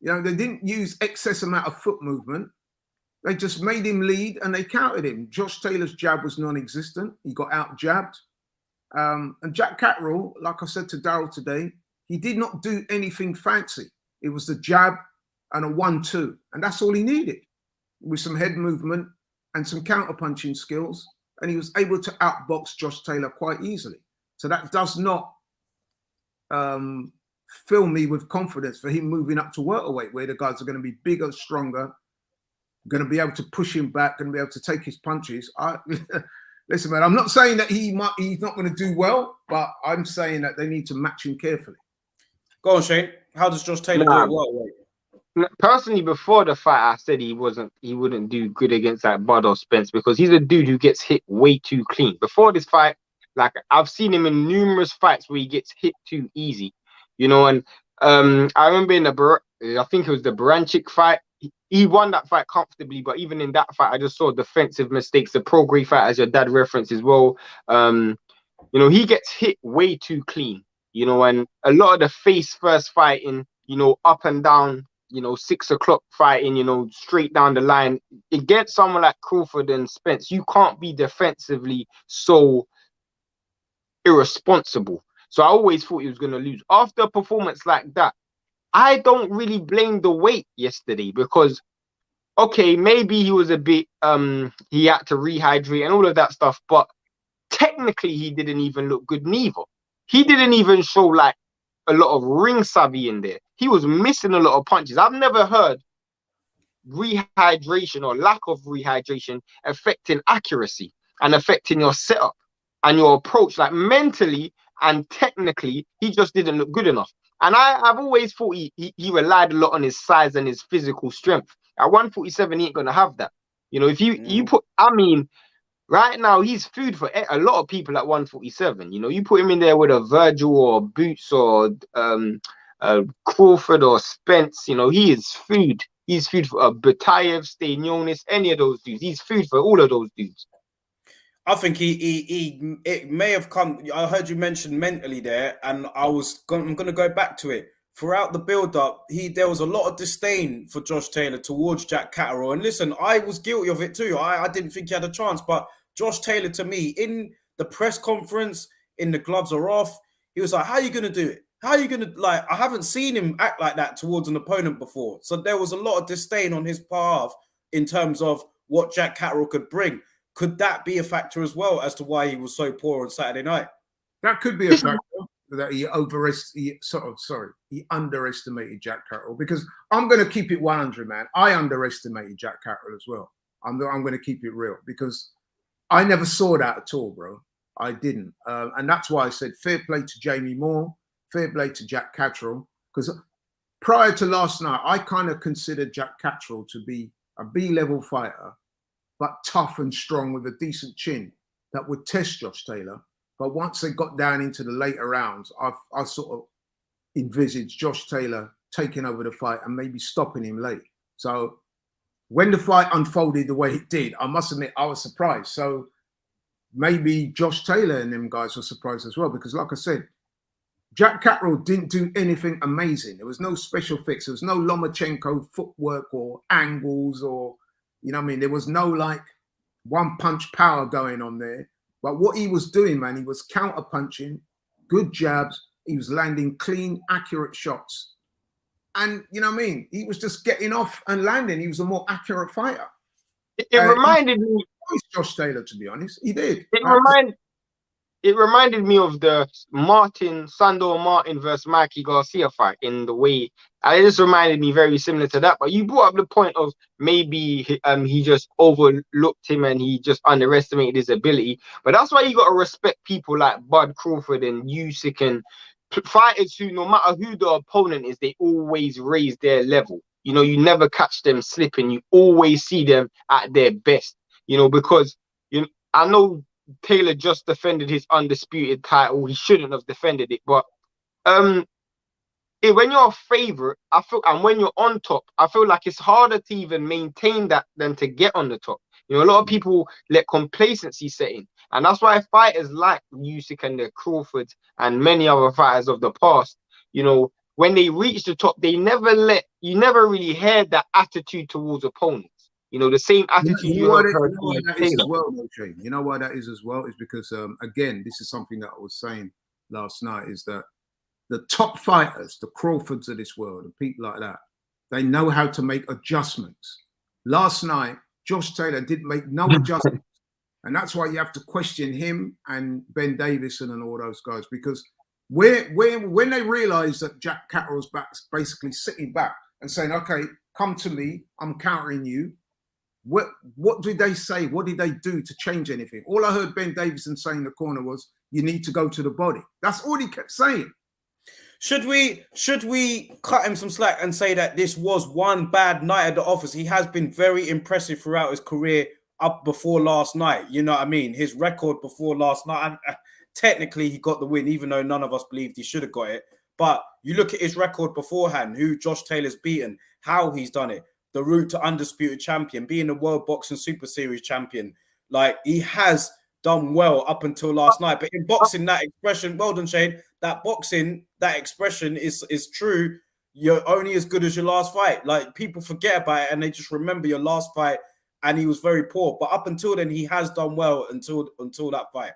They didn't use excess amount of foot movement. They just made him lead and they countered him. Josh Taylor's jab was non-existent. He got out-jabbed. And Jack Catterall, like I said to Daryl today, he did not do anything fancy. It was the jab and a 1-2. And that's all he needed, with some head movement and some counter-punching skills. And he was able to outbox Josh Taylor quite easily. So that does not fill me with confidence for him moving up to welterweight, where the guys are going to be bigger, stronger, going to be able to push him back and be able to take his punches. Listen, man, I'm not saying that he's not going to do well, but I'm saying that they need to match him carefully. Go on, Shane. How does Josh Taylor do at welterweight? Personally, before the fight, I said he wouldn't do good against like Bud or Spence, because he's a dude who gets hit way too clean. Before this fight, like I've seen him in numerous fights where he gets hit too easy, And I remember I think it was the Baranchik fight. He won that fight comfortably, but even in that fight, I just saw defensive mistakes. The Prograis fight, as your dad referenced as well, he gets hit way too clean, and a lot of the face first fighting, up and down, 6 o'clock fighting, straight down the line. Against someone like Crawford and Spence, you can't be defensively so irresponsible. So I always thought he was going to lose. After a performance like that, I don't really blame the weight yesterday, because, okay, maybe he was a bit, he had to rehydrate and all of that stuff, but technically he didn't even look good neither. He didn't even show like a lot of ring savvy in there. He was missing a lot of punches. I've never heard rehydration or lack of rehydration affecting accuracy and affecting your setup and your approach. Like mentally and technically, he just didn't look good enough. And I've always thought he relied a lot on his size and his physical strength. At 147, he ain't going to have that. If you put, Right now, he's food for a lot of people at 147. You know, you put him in there with a Virgil or Boots or Crawford or Spence. You know, he is food. He's food for Batayev, Stanionis, any of those dudes. He's food for all of those dudes. I think it may have come. I heard you mention mentally there, and I'm going to go back to it. Throughout the build-up, there was a lot of disdain for Josh Taylor towards Jack Catterall. And listen, I was guilty of it too. I didn't think he had a chance, but Josh Taylor, to me, in the press conference, in the gloves are off, he was like, "How are you going to do it? How are you going to, like, I haven't seen him act like that towards an opponent before." So there was a lot of disdain on his behalf in terms of what Jack Catterall could bring. Could that be a factor as well as to why he was so poor on Saturday night? That could be a factor that he underestimated Jack Catterall, because I'm going to keep it 100, man. I underestimated Jack Catterall as well. I'm going to keep it real, because I never saw that at all, bro. I didn't. And that's why I said fair play to Jamie Moore, fair play to Jack Catterall, because prior to last night, I kind of considered Jack Catterall to be a B-level fighter, but tough and strong with a decent chin that would test Josh Taylor. But once they got down into the later rounds, I sort of envisaged Josh Taylor taking over the fight and maybe stopping him late. So when the fight unfolded the way it did, I must admit I was surprised. So maybe Josh Taylor and them guys were surprised as well, because like I said, Jack Catterall didn't do anything amazing. There was no special fix. There was no Lomachenko footwork or angles or, you know what I mean? There was no like one punch power going on there. But what he was doing, man, he was counter punching, good jabs. He was landing clean, accurate shots. And you know what I mean? He was just getting off and landing. He was a more accurate fighter. It reminded me of Josh Taylor, to be honest. He did. It reminded me of the Sandor Martin versus Mikey Garcia fight in the way. It just reminded me very similar to that. But you brought up the point of maybe he just overlooked him and he just underestimated his ability. But that's why you got to respect people like Bud Crawford and Usyk and fighters who, no matter who the opponent is, they always raise their level. You know, you never catch them slipping. You always see them at their best. You know, because I know Taylor just defended his undisputed title. He shouldn't have defended it, but when you're a favorite, I feel, and when you're on top, I feel like it's harder to even maintain that than to get on the top. You know, a lot of people let complacency set in, and that's why fighters like Usyk and the Crawfords and many other fighters of the past, you know, when they reach the top, you never really heard that attitude towards opponents. You know, the same attitude you know why that is as well, Shane? You know why that is as well? Is because, again, this is something that I was saying last night, is that the top fighters, the Crawfords of this world, and people like that, they know how to make adjustments. Last night, Josh Taylor didn't make no adjustments. And that's why you have to question him and Ben Davison and all those guys, because when they realize that Jack Catterall's basically sitting back and saying, okay, come to me, I'm countering you. What did they say? What did they do to change anything? All I heard Ben Davison say in the corner was, you need to go to the body. That's all he kept saying. Should we cut him some slack and say that this was one bad night at the office? He has been very impressive throughout his career up before last night. You know what I mean? His record before last night, and technically he got the win, even though none of us believed he should have got it. But you look at his record beforehand, who Josh Taylor's beaten, how he's done it, the route to undisputed champion, being a World Boxing Super Series champion. Like, he has done well up until last night. But in boxing, that expression, well done, Shane, that boxing, that expression is true. You're only as good as your last fight. Like, people forget about it and they just remember your last fight, and he was very poor. But up until then, he has done well until that fight.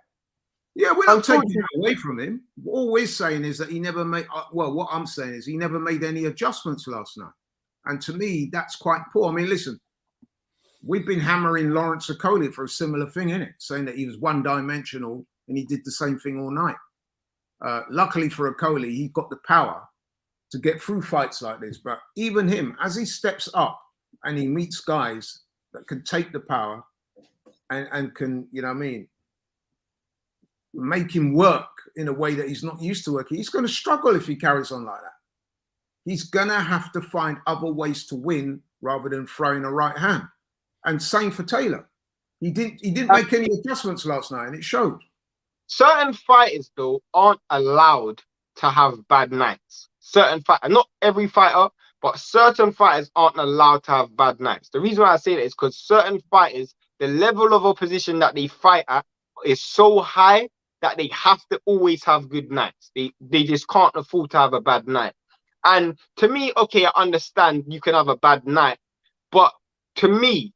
Yeah, we're not taking it away from him. All we're saying is that he never made, well, what I'm saying is he never made any adjustments last night. And to me, that's quite poor. I mean, listen, we've been hammering Lawrence Okolie for a similar thing, innit? Saying that he was one-dimensional and he did the same thing all night. Luckily for Okolie, he got the power to get through fights like this. But even him, as he steps up and he meets guys that can take the power and can, you know what I mean, make him work in a way that he's not used to working, he's going to struggle if he carries on like that. He's going to have to find other ways to win rather than throwing a right hand. And same for Taylor. He didn't make any adjustments last night, and it showed. Certain fighters though aren't allowed to have bad nights. Certain fighter, not every fighter, but certain fighters aren't allowed to have bad nights. The reason why I say that is because certain fighters, the level of opposition that they fight at is so high that they have to always have good nights. They just can't afford to have a bad night. And to me, okay, I understand you can have a bad night, but to me,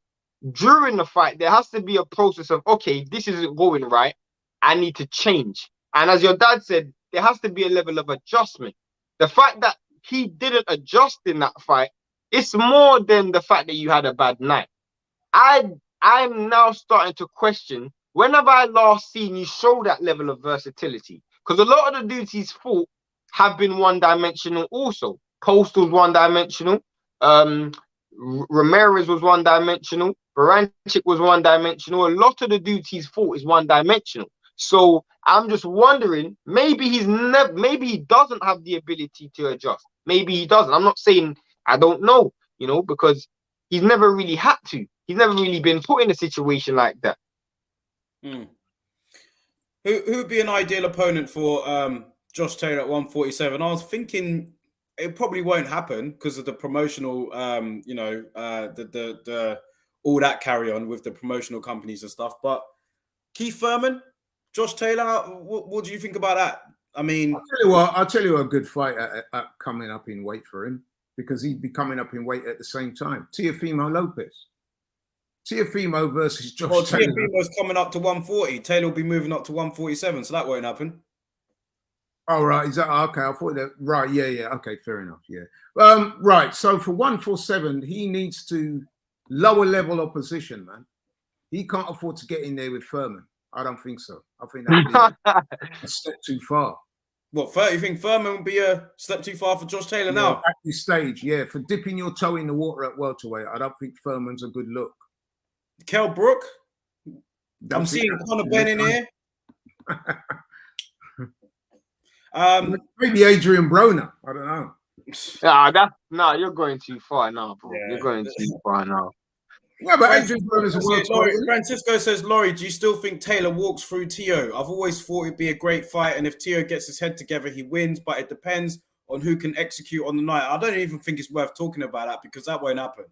during the fight, there has to be a process of, okay, this isn't going right. I need to change. And as your dad said, there has to be a level of adjustment. The fact that he didn't adjust in that fight, it's more than the fact that you had a bad night. I'm now starting to question, when have I last seen you show that level of versatility? Because a lot of the dudes he's fought have been one-dimensional also. Postal's one-dimensional. Ramirez was one-dimensional. Baranchik was one-dimensional. A lot of the dudes he's fought is one-dimensional. So I'm just wondering, maybe he doesn't have the ability to adjust. Maybe he doesn't. I'm not saying I don't know, because he's never really had to. He's never really been put in a situation like that. Who would be an ideal opponent for Josh Taylor at 147? I was thinking it probably won't happen because of the promotional, the all that carry on with the promotional companies and stuff. But Keith Thurman, Josh Taylor, what do you think about that? I mean, I'll tell you a good fight coming up in weight for him, because he'd be coming up in weight at the same time. Teofimo Lopez. Teofimo versus Josh Taylor. Teofimo's coming up to 140. Taylor will be moving up to 147, so that won't happen. Oh, right. Is that okay? I thought that. Right. Yeah. Okay. Fair enough. Yeah. Right. So for 147, he needs to lower level opposition, man. He can't afford to get in there with Thurman. I don't think so. I think that'd be a step too far. What, you think Thurman would be a step too far for Josh Taylor now? At this stage, yeah. For dipping your toe in the water at welterweight, I don't think Thurman's a good look. Kell Brook? I'm seeing Conor Benn in here. Maybe Adrian Broner. I don't know. You're going too far now, bro. Yeah. You're going too far now. Yeah, but Adrian Broner's a Francisco says, Laurie, do you still think Taylor walks through Tio? I've always thought it'd be a great fight, and if Tio gets his head together, he wins, but it depends on who can execute on the night. I don't even think it's worth talking about that, because that won't happen.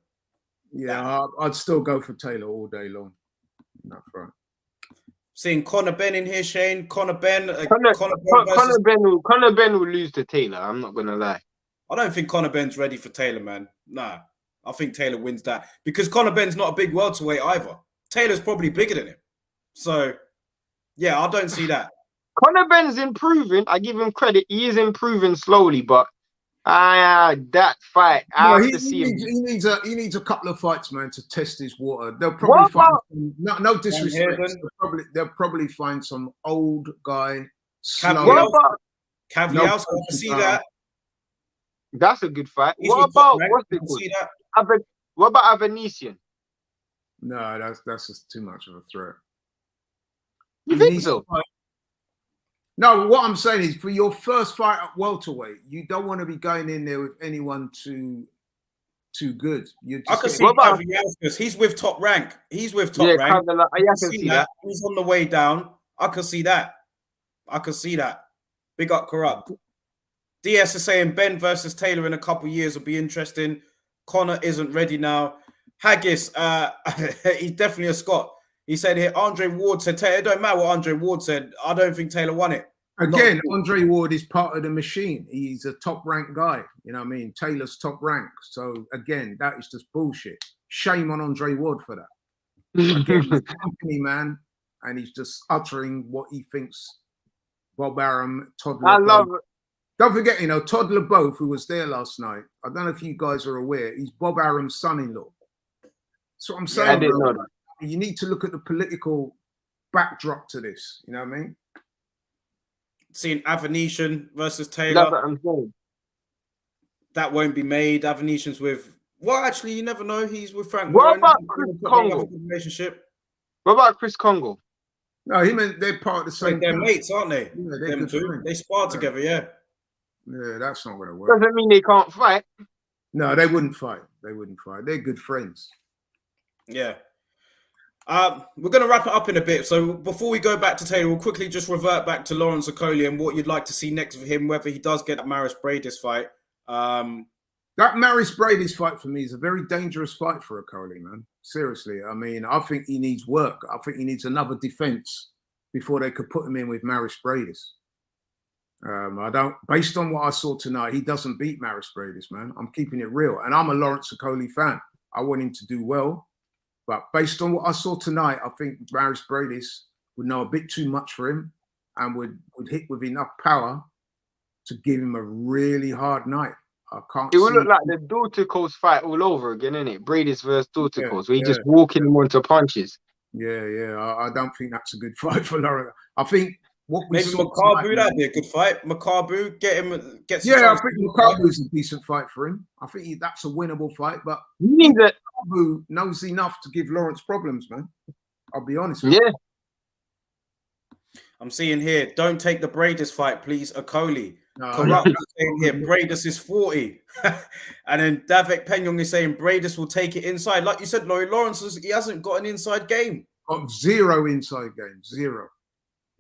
Yeah, I'd still go for Taylor all day long. Not front. Seeing Conor Benn in here, Shane. Conor Benn will lose to Taylor. I'm not gonna lie. I don't think Conor Benn's ready for Taylor, man. Nah, I think Taylor wins that, because Conor Benn's not a big welterweight either. Taylor's probably bigger than him. So, yeah, I don't see that. Conor Benn's improving. I give him credit. He is improving slowly, but that fight, I have to see him. He needs a couple of fights, man, to test his water. They'll probably find no disrespect. They'll probably find some old guy. Cavialski, I see that. That's a good fight. What about Avanesian? No, that's just too much of a threat. You think so? No, what I'm saying is, for your first fight at welterweight, you don't want to be going in there with anyone too good. I can see Cavialski. He's with Top Rank. He's with Top Rank. I can see that. He's on the way down. I can see that. Big up Corrupt. DS is saying Ben versus Taylor in a couple of years will be interesting. Conor isn't ready now. Haggis, he's definitely a Scot. He said here, Andre Ward said, Taylor, it don't matter what Andre Ward said. I don't think Taylor won it. Again, Andre Ward is part of the machine. He's a top rank guy. You know what I mean? Taylor's top rank. So again, that is just bullshit. Shame on Andre Ward for that. Again, he's a company man, and he's just uttering what he thinks. Bob Arum, Todd LeBeau. I love it. Don't forget, Todd LeBeau, who was there last night. I don't know if you guys are aware. He's Bob Arum's son-in-law. So I'm saying, I didn't know that. You need to look at the political backdrop to this. You know what I mean? Seeing Avanesian versus Taylor. That's what I'm saying. That won't be made. Avanesian's with... Well, actually, you never know. He's with Frank. What about Chris Congo? Relationship. What about Chris Congo? No, they're part of the same. They're mates, aren't they? Yeah, them two. They spar together, yeah. Yeah, that's not going to work. Doesn't mean they can't fight. No, they wouldn't fight. They're good friends. Yeah. We're going to wrap it up in a bit. So before we go back to Taylor, we'll quickly just revert back to Lawrence Okolie and what you'd like to see next for him, whether he does get that Maris Bradis fight. That Maris Bradis fight for me is a very dangerous fight for Okolie, man. Seriously. I mean, I think he needs work. I think he needs another defense before they could put him in with Maris Bradis. Based on what I saw tonight, he doesn't beat Maris Bradis, man. I'm keeping it real. And I'm a Lawrence Okolie fan. I want him to do well. But based on what I saw tonight, I think Maris Bradis would know a bit too much for him and would hit with enough power to give him a really hard night. It will look like the Dorticos fight all over again, innit? Bradis versus Dorticos, where he just walking him onto punches. Yeah. I don't think that's a good fight for Lawrence. I think what we maybe saw Makabu, that'd be a good fight. Makabu, get some I think Makabu's a decent fight for him. I think that's a winnable fight, but Makabu knows enough to give Lawrence problems, man. I'll be honest with you. I'm seeing here, don't take the Bradis fight, please, Okolie. Corrupt is saying here, Bradis is 40. And then Davek Penyong is saying Bradis will take it inside. Like you said, Laurie, Lawrence, he hasn't got an inside game. Got zero inside game, zero.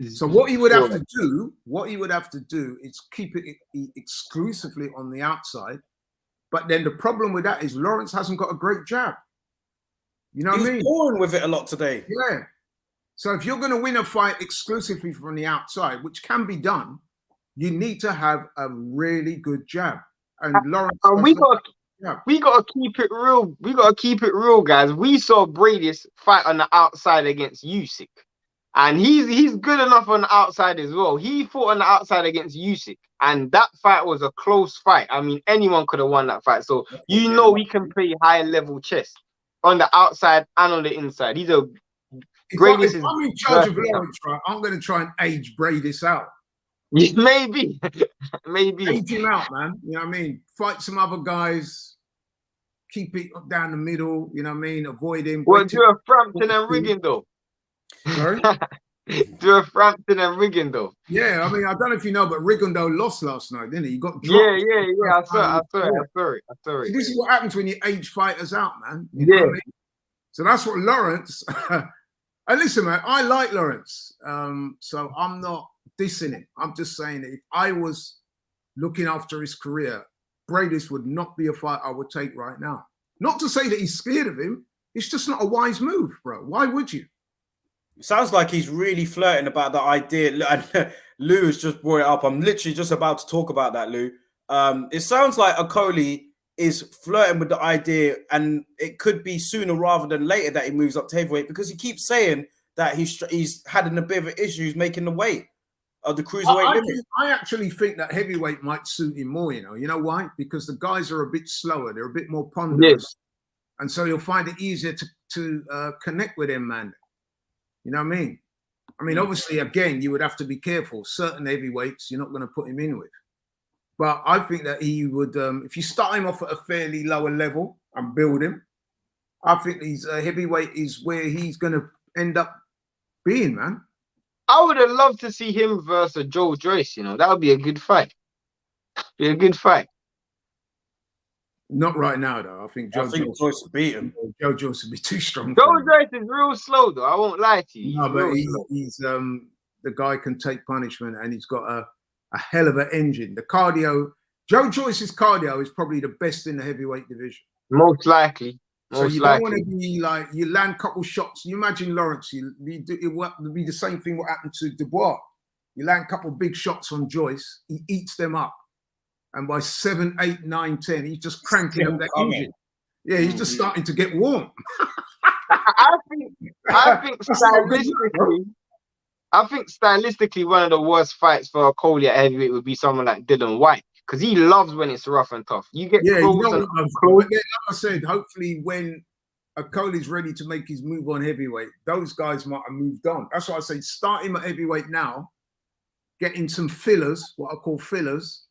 So what he would have to do is keep it exclusively on the outside. But then the problem with that is Lawrence hasn't got a great jab. You know what I mean? He's boring with it a lot today. Yeah. So if you're going to win a fight exclusively from the outside, which can be done, you need to have a really good jab. And Lawrence, we got to keep it real. We got to keep it real, guys. We saw Bradis fight on the outside against Usyk, and he's good enough on the outside as well. He fought on the outside against Usyk, and that fight was a close fight. I mean, anyone could have won that fight. So he can play high level chess on the outside and on the inside. He's a Bradis. If I'm in charge of Lawrence, right, I'm going to try and age Bradis out. Maybe. Age him out, man. You know what I mean? Fight some other guys. Keep it down the middle. You know what I mean? Avoid him. Well, do a Frampton and Riggin, though. Sorry? Do a Frampton and Riggin, though. Yeah, I mean, I don't know if you know, but Riggin lost last night, didn't he? He got dropped. Yeah. I saw it. See, this is what happens when you age fighters out, man. You know what I mean? So that's what Lawrence. And listen, man, I like Lawrence. So I'm not dissing him. I'm just saying that if I was looking after his career, Bradis would not be a fight I would take right now. Not to say that he's scared of him. It's just not a wise move, bro. Why would you? It sounds like he's really flirting about the idea. And Lou has just brought it up. I'm literally just about to talk about that, Lou. It sounds like Okolie is flirting with the idea, and it could be sooner rather than later that he moves up to heavyweight, because he keeps saying that he's had a bit of issues making the weight of the cruiserweight limit. I actually think that heavyweight might suit him more. You know why? Because the guys are a bit slower, they're a bit more ponderous, and so you'll find it easier to connect with him, man. You know what I mean? I mean, obviously, again, you would have to be careful. Certain heavyweights, you're not going to put him in with. But I think that he would, if you start him off at a fairly lower level and build him, I think he's heavyweight is where he's going to end up being, man. I would have loved to see him versus Joe Joyce. You know, that would be a good fight. Not right now, though. I think Joyce would beat him. Joe Joyce would be too strong. Joe Joyce is real slow, though. I won't lie to you. No, but he's the guy can take punishment, and he's got a hell of an engine. The cardio, Joe Joyce's cardio is probably the best in the heavyweight division. Most likely. So you don't want to be like, you land a couple shots. You imagine Lawrence, it would be the same thing what happened to Dubois. You land a couple big shots on Joyce, he eats them up. And by 7, 8, 9, 10, he's just cranking up that engine. Yeah, he's just starting to get warm. I think stylistically, one of the worst fights for Okolie at heavyweight would be someone like Dylan White, because he loves when it's rough and tough. You get like I said, hopefully when Okolie's ready to make his move on heavyweight, those guys might have moved on. That's why I say start him at heavyweight now, get in some fillers, what I call fillers.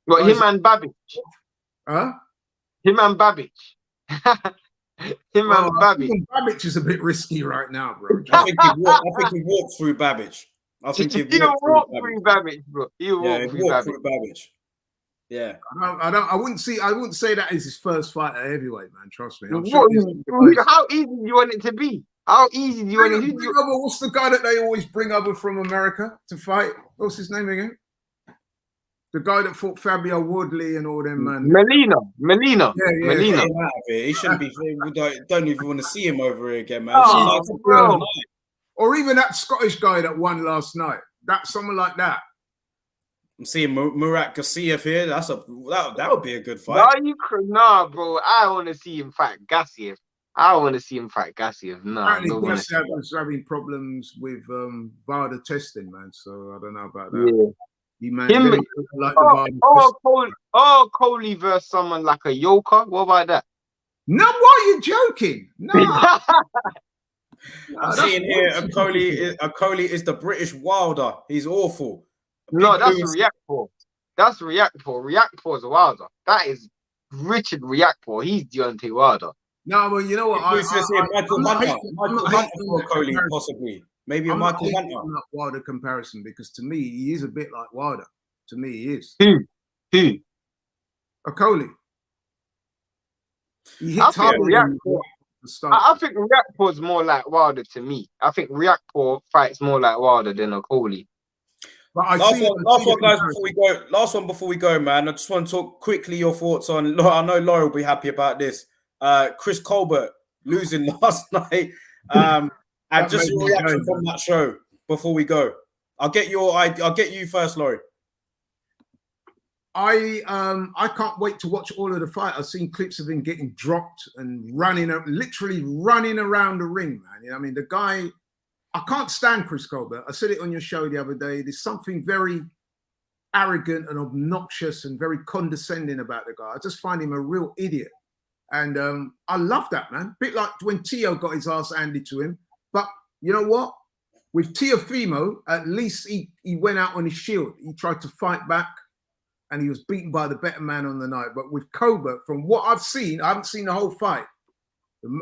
What, him and Babic? Huh? Him and Babic. Babic is a bit risky right now, bro. I think he walked through Babic. I think he walked through Babic, bro. He'll walk through Babic. Yeah. I wouldn't say that is his first fight at heavyweight, man. Trust me. How easy do you want it to be? How easy do you want to do? What's the guy that they always bring over from America to fight? What's his name again? The guy that fought Fabio Woodley and all them, man. Melina. Yeah. Get him out of here. He shouldn't be. We don't even want to see him over here again, man. Oh, bro. Or even that Scottish guy that won last night. That's someone like that. I'm seeing Murat Gassiev here. That would be a good fight. Nah, bro. I want to see him fight Gassiev. No, Apparently, Gassiev was having problems with VADA testing, man. So I don't know about that. Yeah. Okolie versus someone like a Yoka. What about that? No, why are you joking? No. I'm seeing here Okolie is the British Wilder. He's awful. No, that's Riakporhe. That's Riakporhe. Riakporhe is a Wilder. That is Richard Riakporhe. He's Deontay Wilder. No, well, you know what? Michael Hunter for Okolie, possibly. Maybe a Michael Hunter. Not Wilder comparison, because to me he is a bit like Wilder. To me, he is. Who? Okolie. He hits harder than I think Riakporhe is more like Wilder to me. I think Riakporhe fights more like Wilder than Okolie. Last one, guys, before we go, man. I just want to talk quickly your thoughts on. I know Laura will be happy about this. Chris Colbert losing last night. And just your reaction from that show before we go. I'll get you first, Laurie. I can't wait to watch all of the fight. I've seen clips of him getting dropped and literally running around the ring, man. You know what I mean? The guy, I can't stand Chris Colbert. I said it on your show the other day. There's something very arrogant and obnoxious and very condescending about the guy. I just find him a real idiot. And I love that, man. A bit like when Tio got his ass handed to him. But you know what? With Teofimo, at least he went out on his shield. He tried to fight back, and he was beaten by the better man on the night. But with Colbert, from what I've seen, I haven't seen the whole fight.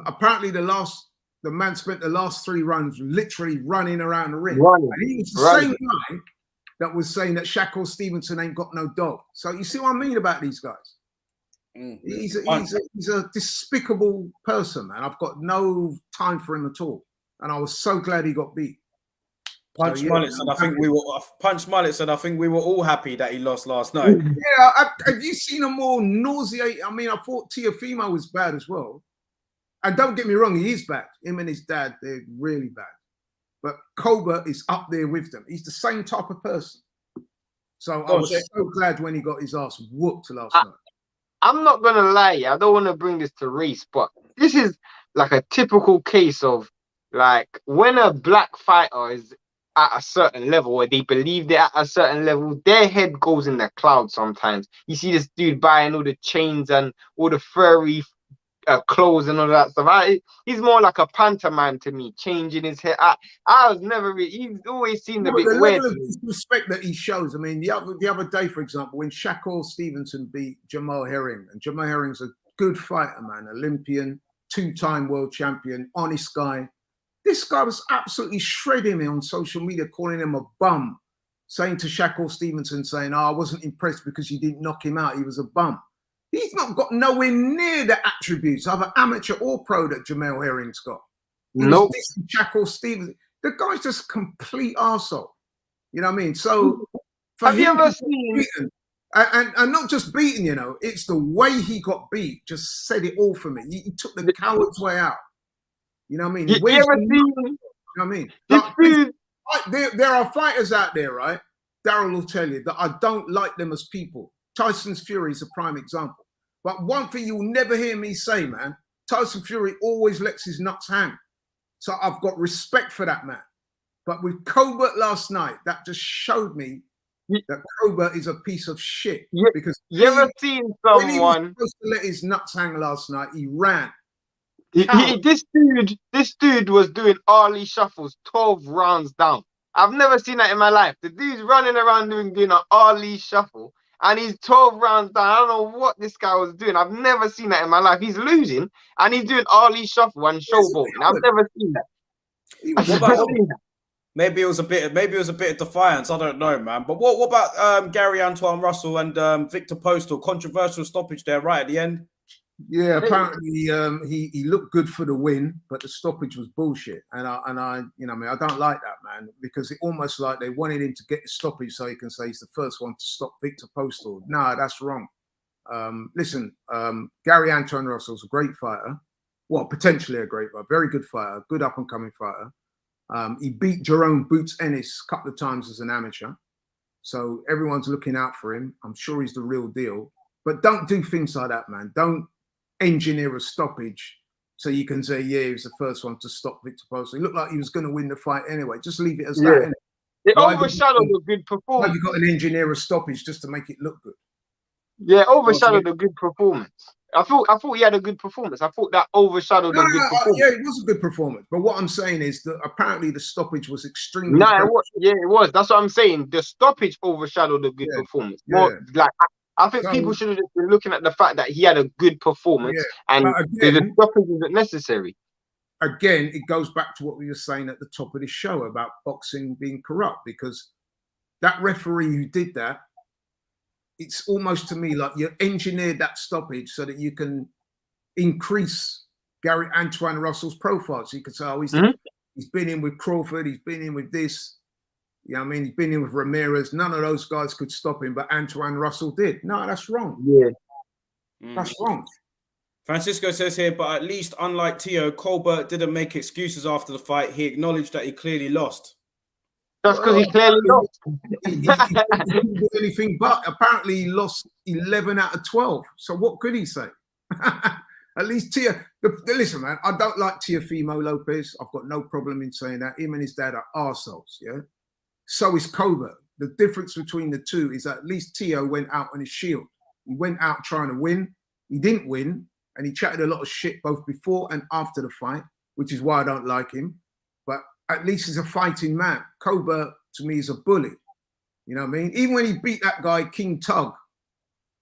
Apparently, the man spent the last 3 rounds literally running around the ring. And he was the same guy that was saying that Shakur Stevenson ain't got no dog. So you see what I mean about these guys? He's a despicable person, man. I've got no time for him at all. And I was so glad he got beat. Punch Mullet said, I think we were all happy that he lost last night. Yeah, have you seen a more nauseating? I mean, I thought Teofimo was bad as well. And don't get me wrong, he is bad. Him and his dad, they're really bad. But Colbert is up there with them. He's the same type of person. So I was so glad when he got his ass whooped last night. I'm not going to lie, I don't want to bring this to race, but this is like a typical case of like when a black fighter is at a certain level, or they believe they're at a certain level, their head goes in the clouds sometimes. You see this dude buying all the chains and all the furry clothes and all that stuff. He's more like a pantomime to me, changing his hair. I was never really, he's always seemed a bit the weird. level of disrespect that he shows. I mean, the other day, for example, when Shakur Stevenson beat Jamal Herring, and Jamal Herring's a good fighter, man, Olympian, 2-time world champion, honest guy. This guy was absolutely shredding me on social media, calling him a bum, saying to Shakur Stevenson, saying, I wasn't impressed because you didn't knock him out. He was a bum. He's not got nowhere near the attributes, either amateur or pro, that Jamal Herring's got. Nope. Shakur Stevenson. The guy's just a complete arsehole. You know what I mean? So, have you ever seen... And not just beaten, you know, it's the way he got beat just said it all for me. He took the coward's way out. You know what I mean? You ever seen... You know what I mean? Like, there are fighters out there, right? Daryl will tell you that I don't like them as people. Tyson's Fury is a prime example. But one thing you'll never hear me say, man, Tyson Fury always lets his nuts hang. So I've got respect for that man. But with Colbert last night, that just showed me that Colbert is a piece of shit. Because you ever seen someone... When he was supposed to let his nuts hang last night, he ran. This dude was doing Ali shuffles 12 rounds down. I've never seen that in my life. The dude's running around doing an Ali shuffle, and he's 12 rounds down. I don't know what this guy was doing. I've never seen that in my life. He's losing, and he's doing Ali shuffle and showboating. I've never seen that. Maybe it was a bit of defiance. I don't know, man. But what about Gary Antoine Russell and Victor Postal? Controversial stoppage there right at the end. Yeah, apparently he looked good for the win, but the stoppage was bullshit. And I you know, I mean, I don't like that, man, because it almost like they wanted him to get the stoppage so he can say he's the first one to stop Victor Postal. No, that's wrong. Listen, Gary Antoine Russell's a great fighter. Well, potentially a great fighter, very good fighter, good up and coming fighter. He beat Jerome Boots Ennis a couple of times as an amateur. So everyone's looking out for him. I'm sure he's the real deal. But don't do things like that, man. Don't engineer a stoppage so you can say, yeah, he was the first one to stop Victor Postal. He looked like he was going to win the fight anyway. Just leave it as that. It overshadowed a good performance. Have you got an engineer a stoppage just to make it look good? Yeah, overshadowed a good performance. I thought he had a good performance. I thought that overshadowed a good performance. Yeah, it was a good performance. But what I'm saying is that apparently the stoppage was extremely. No, it was. That's what I'm saying. The stoppage overshadowed a good performance. More like I think people should have just been looking at the fact that he had a good performance and the stoppage isn't necessary. Again, it goes back to what we were saying at the top of the show about boxing being corrupt, because that referee who did that, it's almost to me like you engineered that stoppage so that you can increase Gary Antoine Russell's profile. So you could say, oh, he's been in with Crawford, he's been in with this. You know what I mean? He's been in with Ramirez. None of those guys could stop him, but Antoine Russell did. No, that's wrong. Yeah. That's wrong. Francisco says here, but at least unlike Tio, Colbert didn't make excuses after the fight. He acknowledged that he clearly lost. That's because he clearly lost. He didn't do anything, but apparently he lost 11 out of 12. So what could he say? At least Tio. Listen, man, I don't like Teofimo Lopez. I've got no problem in saying that. Him and his dad are arseholes, yeah? So is Colbert. The difference between the two is that at least Tio went out on his shield. He went out trying to win. He didn't win, and he chatted a lot of shit both before and after the fight, which is why I don't like him. But at least he's a fighting man. Colbert, to me, is a bully. You know what I mean? Even when he beat that guy, King Tug,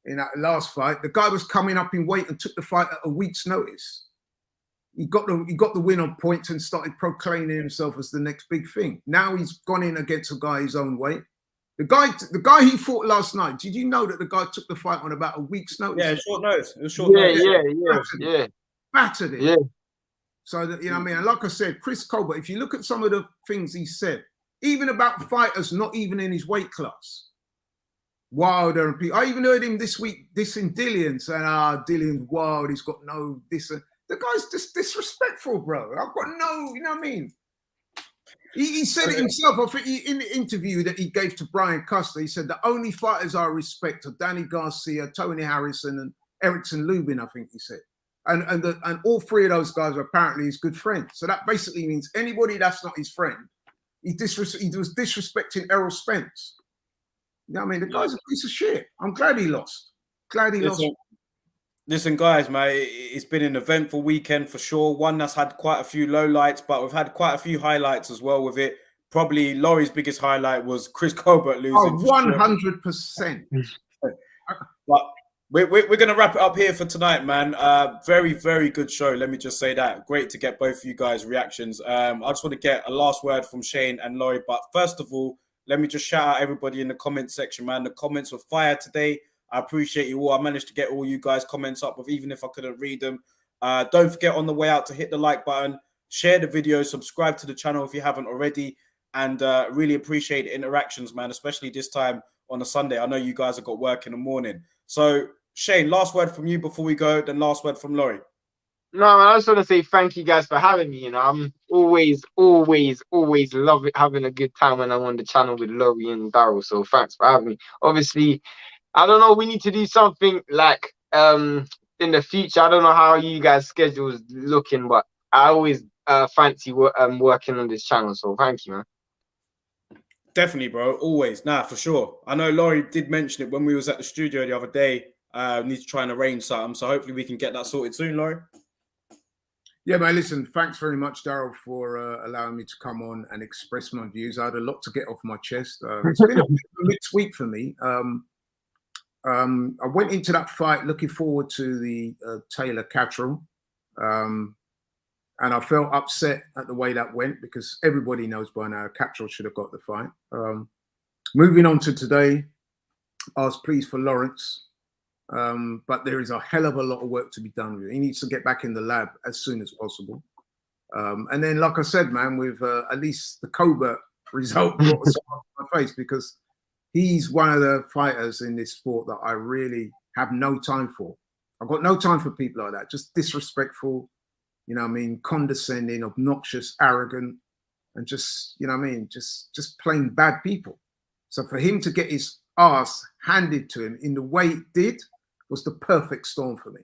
in that last fight, the guy was coming up in weight and took the fight at a week's notice. He got the win on points and started proclaiming himself as the next big thing. Now he's gone in against a guy his own weight. The guy he fought last night, did you know that the guy took the fight on about a week's notice? Yeah, short notice. It was short notice. Yeah. Battered him. Yeah. So that, you know what I mean? And like I said, Chris Colbert, if you look at some of the things he said, even about fighters not even in his weight class, Wilder and people. I even heard him this week dissing Dillian, saying, Dillian's wild, he's got no this. The guy's just disrespectful, bro. I've got no, you know what I mean? He said it himself. I think in the interview that he gave to Brian Custer, he said the only fighters I respect are Danny Garcia, Tony Harrison, and Erickson Lubin, I think he said. And all three of those guys are apparently his good friends. So that basically means anybody that's not his friend, he was disrespecting Errol Spence. You know what I mean? The guy's a piece of shit. I'm glad he lost. Listen, guys, man, it's been an eventful weekend for sure. One that's had quite a few lowlights, but we've had quite a few highlights as well with it. Probably Laurie's biggest highlight was Chris Colbert losing. Oh, 100%. But we're going to wrap it up here for tonight, man. Very, very good show. Let me just say that. Great to get both of you guys' reactions. I just want to get a last word from Shane and Laurie. But first of all, let me just shout out everybody in the comment section, man. The comments were fire today. I appreciate you all. I managed to get all you guys' comments up, even if I couldn't read them. Don't forget on the way out to hit the like button, share the video, subscribe to the channel if you haven't already, and really appreciate interactions, man, especially this time on a Sunday. I know you guys have got work in the morning. So, Shane, last word from you before we go, then last word from Laurie. No, man, I just want to say thank you guys for having me. You know, I'm always love it, having a good time when I'm on the channel with Laurie and Daryl. So thanks for having me. Obviously, I don't know, we need to do something like in the future. I don't know how you guys' schedule is looking, but I always fancy working on this channel. So thank you, man. Definitely, bro. Always. Nah, for sure. I know Laurie did mention it when we was at the studio the other day. Need to try and arrange something. So hopefully we can get that sorted soon, Laurie. Yeah, man, listen, thanks very much, Daryl, for allowing me to come on and express my views. I had a lot to get off my chest. It's been a mixed week for me. I went into that fight looking forward to the Taylor-Catterall, and I felt upset at the way that went because everybody knows by now Catterall should have got the fight. Moving on to today, I was pleased for Lawrence. but there is a hell of a lot of work to be done with it. He needs to get back in the lab as soon as possible. And then, like I said, man, with at least the Cobra result brought a smile to my face, because he's one of the fighters in this sport that I really have no time for. I've got no time for people like that, just disrespectful, you know what I mean, condescending, obnoxious, arrogant, and just, you know what I mean, just plain bad people. So for him to get his ass handed to him in the way it did was the perfect storm for me.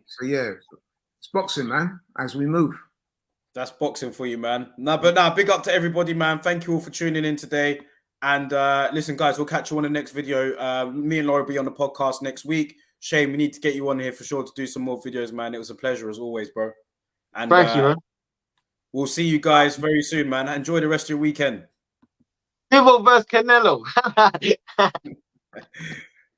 So yeah, it's boxing, man, as we move. That's boxing for you, man. Big up to everybody, man. Thank you all for tuning in today. And listen, guys, we'll catch you on the next video. Me and Laura will be on the podcast next week. Shane, we need to get you on here for sure to do some more videos, man. It was a pleasure as always, bro. And thank you, man. We'll see you guys very soon, man. Enjoy the rest of your weekend. Bivol versus Canelo.